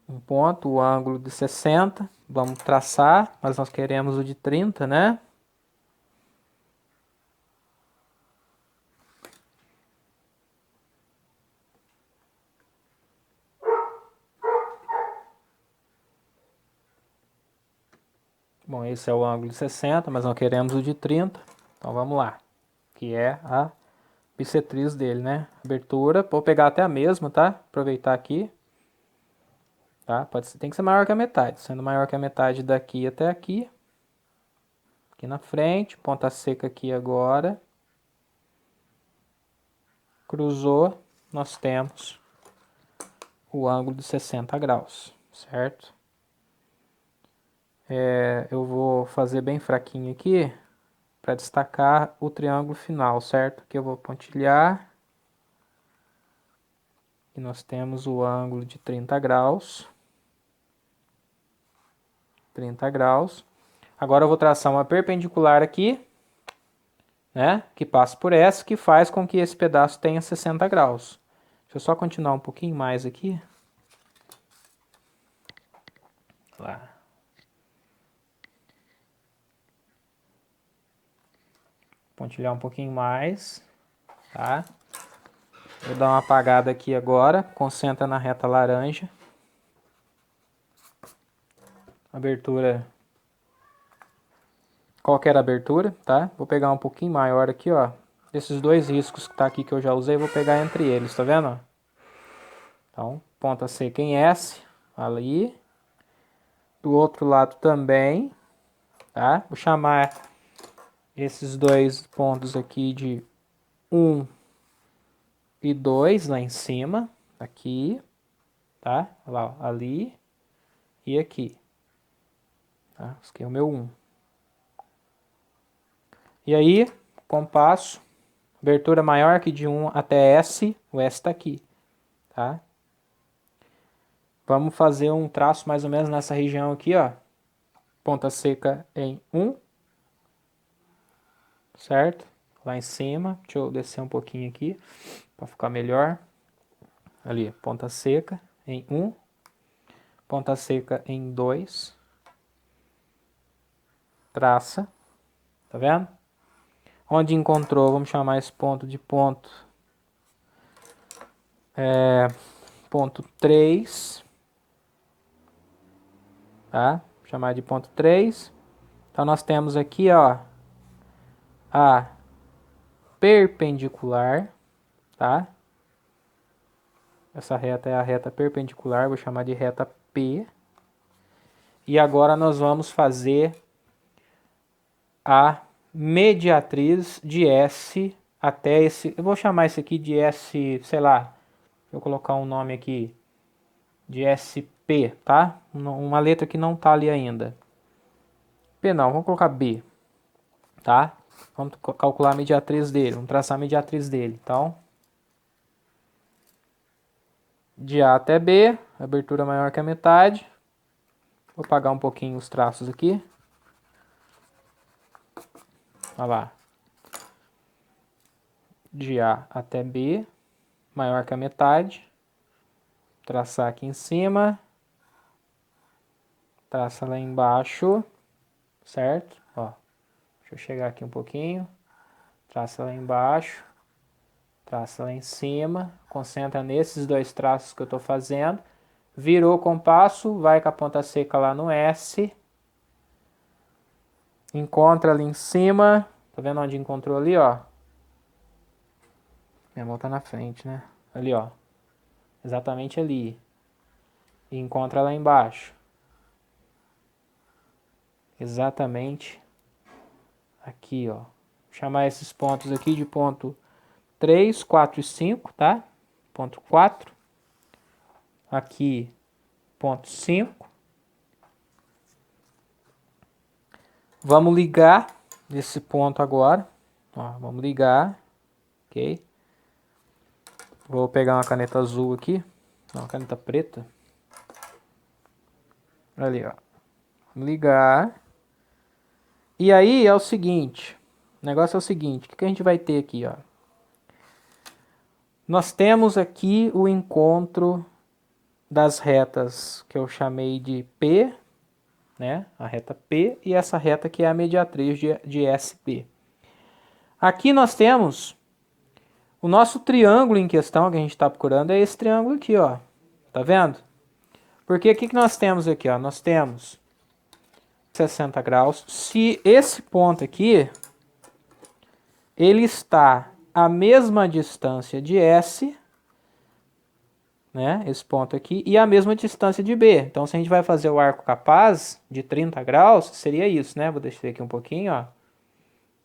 um ponto, o ângulo de 60, vamos traçar, mas nós queremos o de 30, né? Bom, esse é o ângulo de 60, mas nós queremos o de 30, então vamos lá. Que é a bissetriz dele, né? Abertura, vou pegar até a mesma, tá? Aproveitar aqui. Tá? Tem que ser maior que a metade, sendo maior que a metade daqui até aqui. Aqui na frente, ponta seca aqui agora. Cruzou, nós temos o ângulo de 60 graus, certo? Eu vou fazer bem fraquinho aqui, para destacar o triângulo final, certo? Que eu vou pontilhar. E nós temos o ângulo de 30 graus. 30 graus. Agora eu vou traçar uma perpendicular aqui, né? Que passa por essa, que faz com que esse pedaço tenha 60 graus. Deixa eu só continuar um pouquinho mais aqui. Lá. Pontilhar um pouquinho mais, tá? Vou dar uma apagada aqui agora, concentra na reta laranja. Abertura, qualquer abertura, tá? Vou pegar um pouquinho maior aqui, ó. Desses dois riscos que tá aqui que eu já usei, vou pegar entre eles, tá vendo? Então, ponta seca em S, ali. Do outro lado também, tá? Vou chamar esses dois pontos aqui de 1 e 2 lá em cima, aqui, tá? Olha lá, ó, ali e aqui. Tá? Esse aqui é o meu 1. E aí, compasso, abertura maior que de 1 até S, o S está aqui, tá? Vamos fazer um traço mais ou menos nessa região aqui, ó. Ponta seca em 1, certo? Lá em cima, deixa eu descer um pouquinho aqui, para ficar melhor. Ali, ponta seca em 1, ponta seca em 2, traça, tá vendo? Onde encontrou, vamos chamar esse ponto de ponto ponto 3, tá? Vou chamar de ponto 3. Então nós temos aqui, ó, a perpendicular, tá? Essa reta é a reta perpendicular, vou chamar de reta P. E agora nós vamos fazer a mediatriz de S até esse... Eu vou chamar esse aqui de S, sei lá, vou colocar um nome aqui de SP, tá? Uma letra que não tá ali ainda. P não, vamos colocar B, tá? Vamos calcular a mediatriz dele, vamos traçar a mediatriz dele. Então, de A até B, abertura maior que a metade. Vou apagar um pouquinho os traços aqui. Olha lá. De A até B, maior que a metade. Traçar aqui em cima. traça lá embaixo, certo? Ó, deixa eu chegar aqui um pouquinho, traça lá embaixo, traça lá em cima, concentra nesses dois traços que eu tô fazendo, virou o compasso, vai com a ponta seca lá no S, encontra ali em cima, tá vendo onde encontrou ali, ó? Minha mão tá na frente, né? Ali, ó, exatamente ali, e encontra lá embaixo. Exatamente aqui, ó. Vou chamar esses pontos aqui de ponto 3, 4 e 5, tá? Ponto 4. Aqui, ponto 5. Vamos ligar esse ponto agora. Ó, vamos ligar. Ok? Vou pegar uma caneta azul aqui. Não, uma caneta preta. Ali, ó. Vamos ligar. E aí é o seguinte. O negócio é o seguinte. O que a gente vai ter aqui, ó? Nós temos aqui o encontro das retas que eu chamei de P, né? A reta P e essa reta que é a mediatriz de SP. Aqui nós temos o nosso triângulo em questão que a gente está procurando, é esse triângulo aqui, ó. Tá vendo? Porque o que nós temos aqui, ó? Nós temos 60 graus. Se esse ponto aqui, ele está à mesma distância de S, né? Esse ponto aqui, e a mesma distância de B. Então, se a gente vai fazer o arco capaz de 30 graus, seria isso, né? Vou deixar aqui um pouquinho, ó.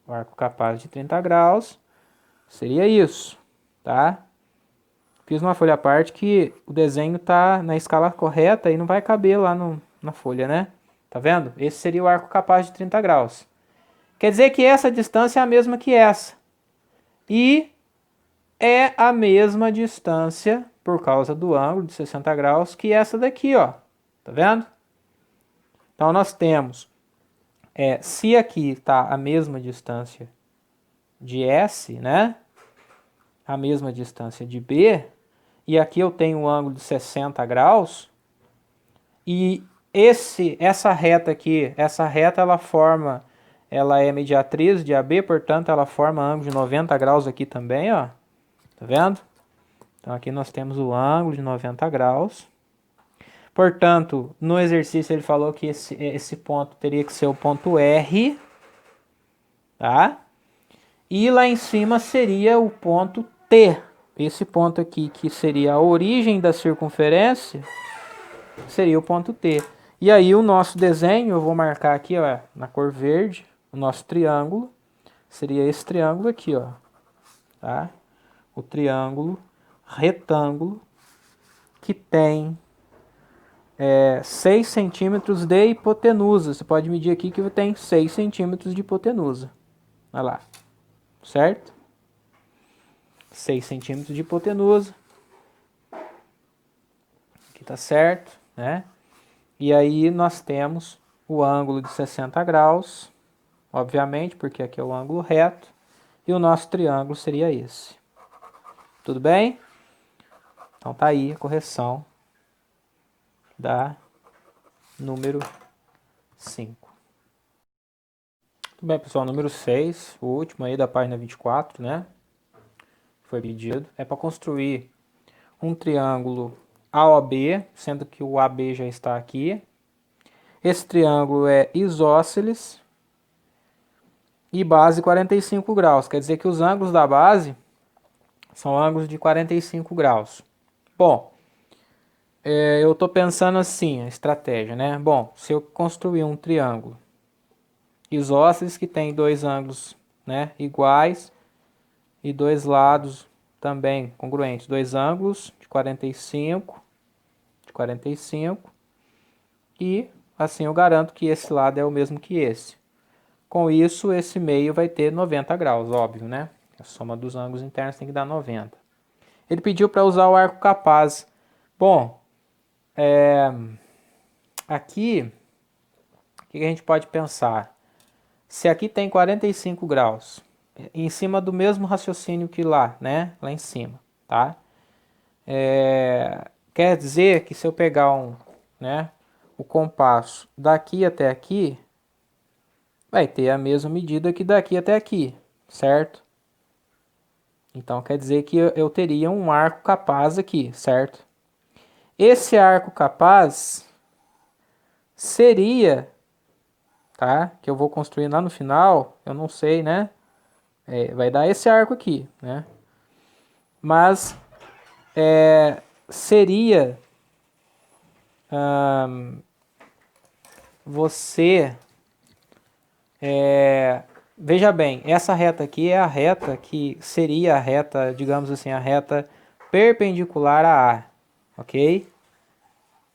O arco capaz de 30 graus seria isso, tá? Fiz uma folha à parte que o desenho tá na escala correta e não vai caber lá na folha, né? Tá vendo? Esse seria o arco capaz de 30 graus. Quer dizer que essa distância é a mesma que essa. E é a mesma distância, por causa do ângulo de 60 graus, que essa daqui, ó. Tá vendo? Então, nós temos, se aqui está a mesma distância de S, né? A mesma distância de B, e aqui eu tenho um ângulo de 60 graus, e essa reta aqui, ela é mediatriz de AB, portanto, ela forma ângulo de 90 graus aqui também, ó. Tá vendo? Então, aqui nós temos o ângulo de 90 graus. Portanto, no exercício ele falou que esse ponto teria que ser o ponto R, tá? E lá em cima seria o ponto T. Esse ponto aqui, que seria a origem da circunferência, seria o ponto T. E aí o nosso desenho, eu vou marcar aqui, ó, na cor verde, o nosso triângulo, seria esse triângulo aqui, ó. Tá? O triângulo retângulo que tem 6 centímetros de hipotenusa. Você pode medir aqui que tem 6 centímetros de hipotenusa. Olha lá. Certo? 6 centímetros de hipotenusa. Aqui tá certo, né? E aí nós temos o ângulo de 60 graus, obviamente, porque aqui é o ângulo reto. E o nosso triângulo seria esse. Tudo bem? Então tá aí a correção da número 5. Tudo bem, pessoal, número 6, o último aí da página 24, né? Foi pedido. É para construir um triângulo AOB, sendo que o AB já está aqui. Esse triângulo é isósceles e base 45 graus. Quer dizer que os ângulos da base são ângulos de 45 graus. Bom, eu estou pensando assim, a estratégia, né? Bom, se eu construir um triângulo isósceles que tem dois ângulos, né, iguais e dois lados também congruentes, dois ângulos de 45 e assim eu garanto que esse lado é o mesmo que esse. Com isso, esse meio vai ter 90 graus, óbvio, né? A soma dos ângulos internos tem que dar 90. Ele pediu para usar o arco capaz. Bom, aqui, o que a gente pode pensar? Se aqui tem 45 graus, em cima do mesmo raciocínio que lá, né? Lá em cima, tá? Quer dizer que se eu pegar o compasso daqui até aqui vai ter a mesma medida que daqui até aqui, certo? Então quer dizer que eu teria um arco capaz aqui, certo? Esse arco capaz seria, tá? Que eu vou construir lá no final, eu não sei, né? Vai dar esse arco aqui, né? Mas seria você veja bem, essa reta aqui é a reta que seria a reta, digamos assim, a reta perpendicular a A, ok?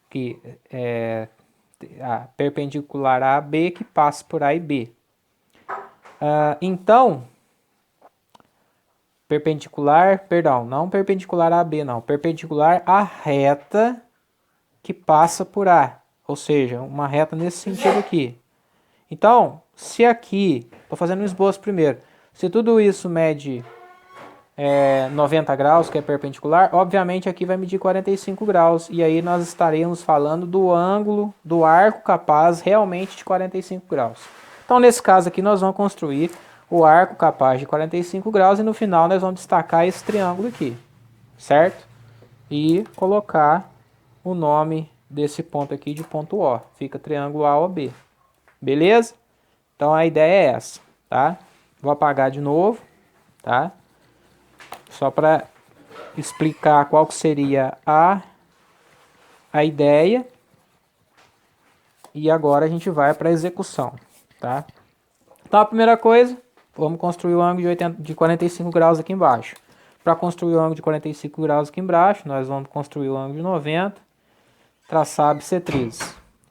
Que é a perpendicular a B que passa por A e B. Então, perpendicular, perdão, não perpendicular a B, não, perpendicular à reta que passa por A, ou seja, uma reta nesse sentido aqui. Então, se aqui, estou fazendo um esboço primeiro, se tudo isso mede 90 graus, que é perpendicular, obviamente aqui vai medir 45 graus, e aí nós estaremos falando do ângulo do arco capaz realmente de 45 graus. Então, nesse caso aqui, nós vamos construir o arco capaz de 45 graus, e no final nós vamos destacar esse triângulo aqui, certo? E colocar o nome desse ponto aqui de ponto O, fica triângulo AOB. Beleza? Então a ideia é essa, tá? Vou apagar de novo, tá? Só para explicar qual que seria a ideia. E agora a gente vai para a execução, tá? Então a primeira coisa, vamos construir o ângulo de 45 graus aqui embaixo. Para construir o ângulo de 45 graus aqui embaixo, nós vamos construir o ângulo de 90, traçar a bissetriz.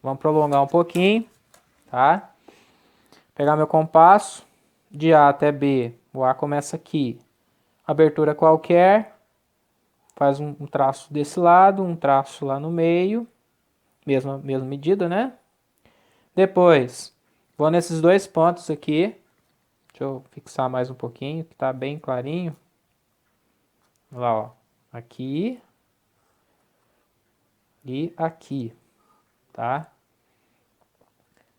Vamos prolongar um pouquinho, tá? Pegar meu compasso, de A até B, o A começa aqui. Abertura qualquer, faz um traço desse lado, um traço lá no meio, mesma medida, né? Depois, vou nesses dois pontos aqui, deixa eu fixar mais um pouquinho, que tá bem clarinho. Olha lá, ó, aqui e aqui, tá?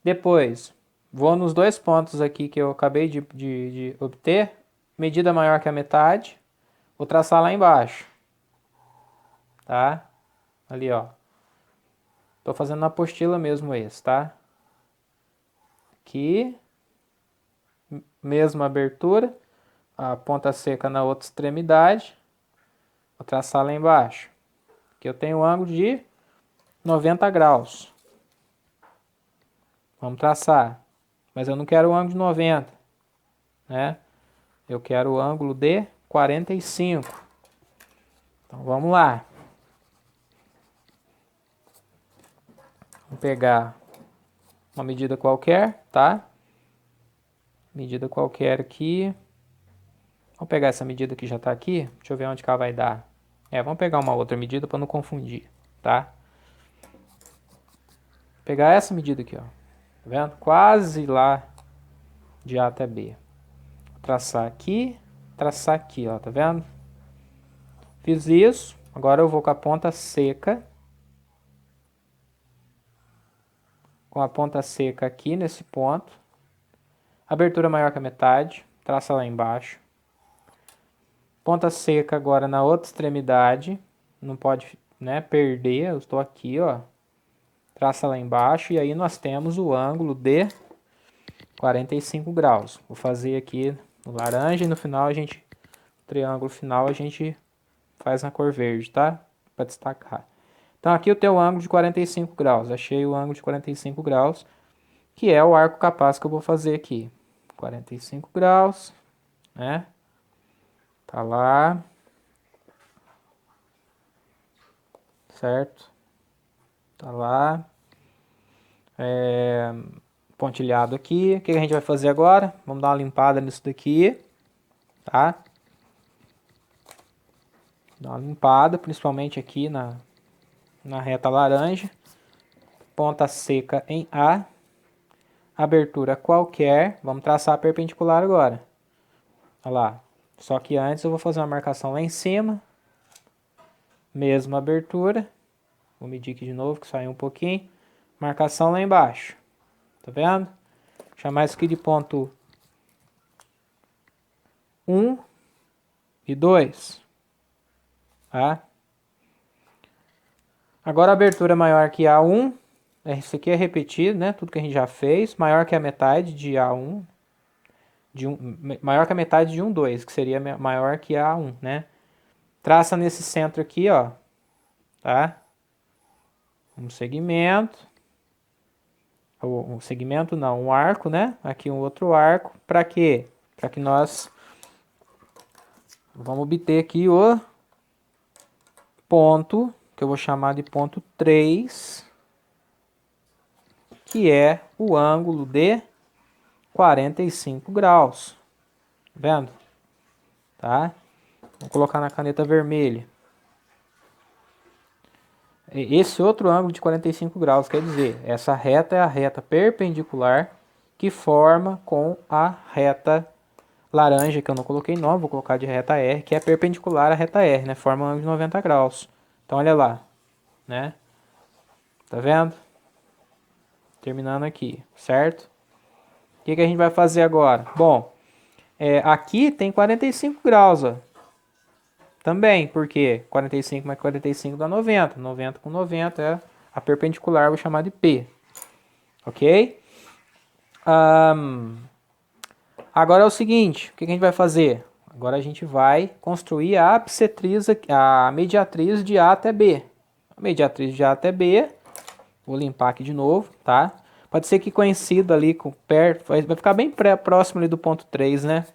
Depois, vou nos dois pontos aqui que eu acabei de obter, medida maior que a metade, vou traçar lá embaixo, tá? Ali, ó. Tô fazendo na apostila mesmo esse, tá? Aqui, mesma abertura, a ponta seca na outra extremidade, vou traçar lá embaixo. Aqui eu tenho um ângulo de 90 graus. Vamos traçar. Mas eu não quero o ângulo de 90, né? Eu quero o ângulo de 45. Então vamos lá. Vou pegar uma medida qualquer, tá? Medida qualquer aqui. Vamos pegar essa medida que já está aqui. Deixa eu ver onde que ela vai dar. Vamos pegar uma outra medida para não confundir, tá? Vou pegar essa medida aqui, ó. Tá vendo? Quase lá de A até B. Vou traçar aqui, ó. Tá vendo? Fiz isso. Agora eu vou com a ponta seca. Com a ponta seca aqui nesse ponto. Abertura maior que a metade. Traça lá embaixo. Ponta seca agora na outra extremidade. Não pode, né, perder. Eu estou aqui, ó. Traça lá embaixo. E aí nós temos o ângulo de 45 graus. Vou fazer aqui no laranja e no final a gente... O triângulo final a gente faz na cor verde, tá? Para destacar. Então aqui eu tenho o ângulo de 45 graus. Achei o ângulo de 45 graus. Que é o arco capaz que eu vou fazer aqui. 45 graus, né? Tá lá. Certo? Tá lá. Pontilhado aqui. O que a gente vai fazer agora? Vamos dar uma limpada nisso daqui. Tá? Dar uma limpada, principalmente aqui na reta laranja. Ponta seca em A. Abertura qualquer. Vamos traçar a perpendicular agora. Olha lá. Só que antes eu vou fazer uma marcação lá em cima. Mesma abertura. Vou medir aqui de novo, que saiu um pouquinho. marcação lá embaixo. Tá vendo? Vou chamar isso aqui de ponto 1 e 2. Tá? Agora a abertura é maior que A1. Isso aqui é repetido, né? Tudo que a gente já fez. Maior que a metade de A1. Maior que a metade de 1, 2, que seria maior que A1, né? Traça nesse centro aqui, ó. Tá? Um segmento. Um segmento não, um arco, né? Aqui um outro arco. Para quê? Para que nós vamos obter aqui o ponto, que eu vou chamar de ponto 3, que é o ângulo de 45 graus. Tá vendo? Tá? Vou colocar na caneta vermelha. Esse outro ângulo de 45 graus, quer dizer, essa reta é a reta perpendicular que forma com a reta laranja, que eu não coloquei nome, vou colocar de reta R, que é perpendicular à reta R, né? Forma um ângulo de 90 graus. Então, olha lá, né? Tá vendo? Terminando aqui, certo? O que a gente vai fazer agora? Bom, aqui tem 45 graus, ó. Também, porque 45 mais 45 dá 90. 90 com 90 é a perpendicular, vou chamar de P. Ok? Agora é o seguinte, o que a gente vai fazer? Agora a gente vai construir a bissetriz, a mediatriz de A até B. A mediatriz de A até B, vou limpar aqui de novo, tá? Pode ser que coincida ali com perto, vai ficar bem próximo ali do ponto 3, né?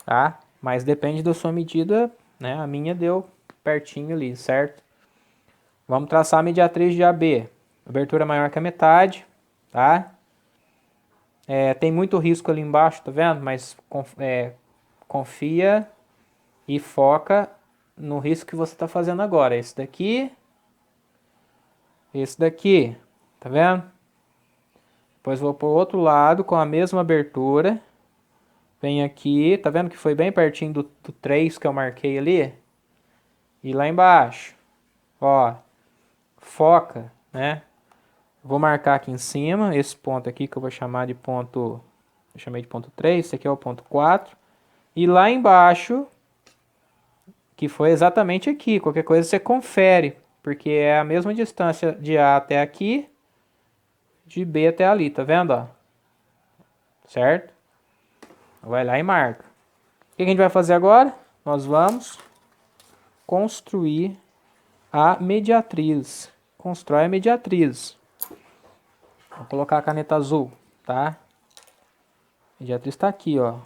Tá? Mas depende da sua medida, né? A minha deu pertinho ali, certo? Vamos traçar a mediatriz de AB. Abertura maior que a metade, tá? Tem muito risco ali embaixo, tá vendo? Mas confia e foca no risco que você está fazendo agora. Esse daqui, tá vendo? Depois vou para o outro lado com a mesma abertura. Vem aqui, tá vendo que foi bem pertinho do 3 que eu marquei ali? E lá embaixo, ó, foca, né? Vou marcar aqui em cima, esse ponto aqui que eu vou chamar de ponto, eu chamei de ponto 3, esse aqui é o ponto 4. E lá embaixo, que foi exatamente aqui, qualquer coisa você confere, porque é a mesma distância de A até aqui, de B até ali, tá vendo, ó? Certo? Vai lá e marca. O que a gente vai fazer agora? Nós vamos construir a mediatriz. Constrói a mediatriz. Vou colocar a caneta azul, tá? A mediatriz está aqui, ó. O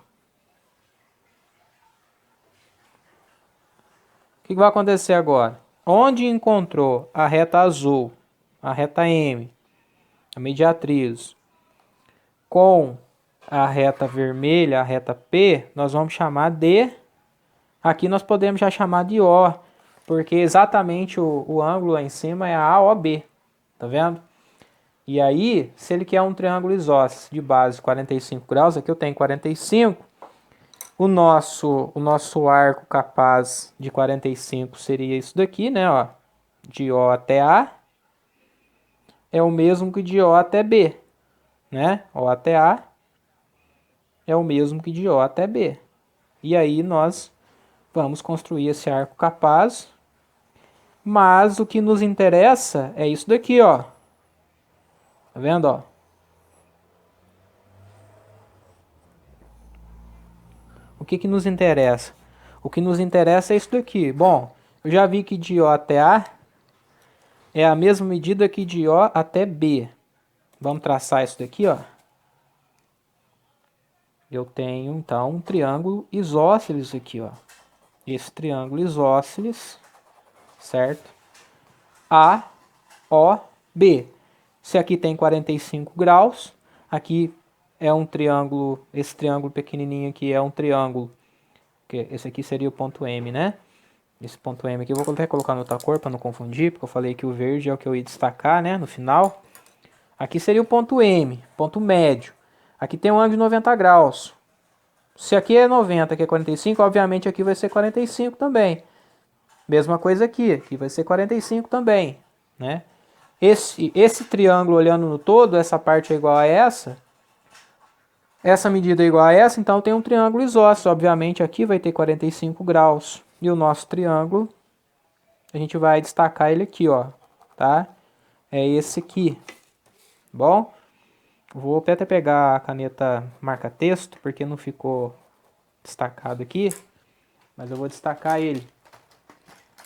que vai acontecer agora? Onde encontrou a reta azul, a reta M, a mediatriz, com a reta vermelha, a reta P, nós vamos chamar de... Aqui nós podemos já chamar de O, porque exatamente o ângulo lá em cima é a AOB, tá vendo? E aí, se ele quer um triângulo isósceles de base 45 graus, aqui eu tenho 45, o nosso arco capaz de 45 seria isso daqui, né? Ó, de O até A é o mesmo que de O até B, né? O até A é o mesmo que de O até B. E aí nós vamos construir esse arco capaz, mas o que nos interessa é isso daqui, ó. Tá vendo, ó? O que nos interessa? O que nos interessa é isso daqui. Bom, eu já vi que de O até A é a mesma medida que de O até B. Vamos traçar isso daqui, ó. Eu tenho, então, um triângulo isósceles aqui, ó. Esse triângulo isósceles, certo? A, O, B. Se aqui tem 45 graus, aqui é um triângulo, esse triângulo pequenininho aqui é um triângulo, que esse aqui seria o ponto M, né? Esse ponto M aqui eu vou até colocar noutra cor para não confundir, porque eu falei que o verde é o que eu ia destacar, né, no final. Aqui seria o ponto M, ponto médio. Aqui tem um ângulo de 90 graus. Se aqui é 90, aqui é 45, obviamente aqui vai ser 45 também. Mesma coisa aqui vai ser 45 também, né? Esse triângulo olhando no todo, essa parte é igual a essa medida é igual a essa, então tem um triângulo isósceles. Obviamente aqui vai ter 45 graus. E o nosso triângulo, a gente vai destacar ele aqui, ó, tá? É esse aqui, bom? Vou até pegar a caneta marca-texto, porque não ficou destacado aqui, mas eu vou destacar ele.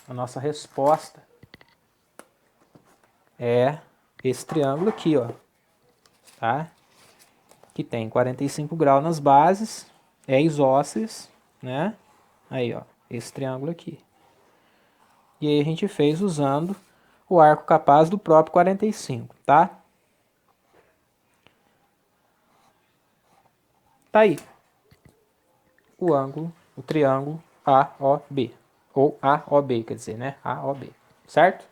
A nossa resposta é esse triângulo aqui, ó, tá? Que tem 45 graus nas bases, é isósceles, né? Aí, ó, esse triângulo aqui. E aí a gente fez usando o arco capaz do próprio 45, tá? Tá aí o ângulo, o triângulo AOB, ou AOB, quer dizer, né? AOB, certo?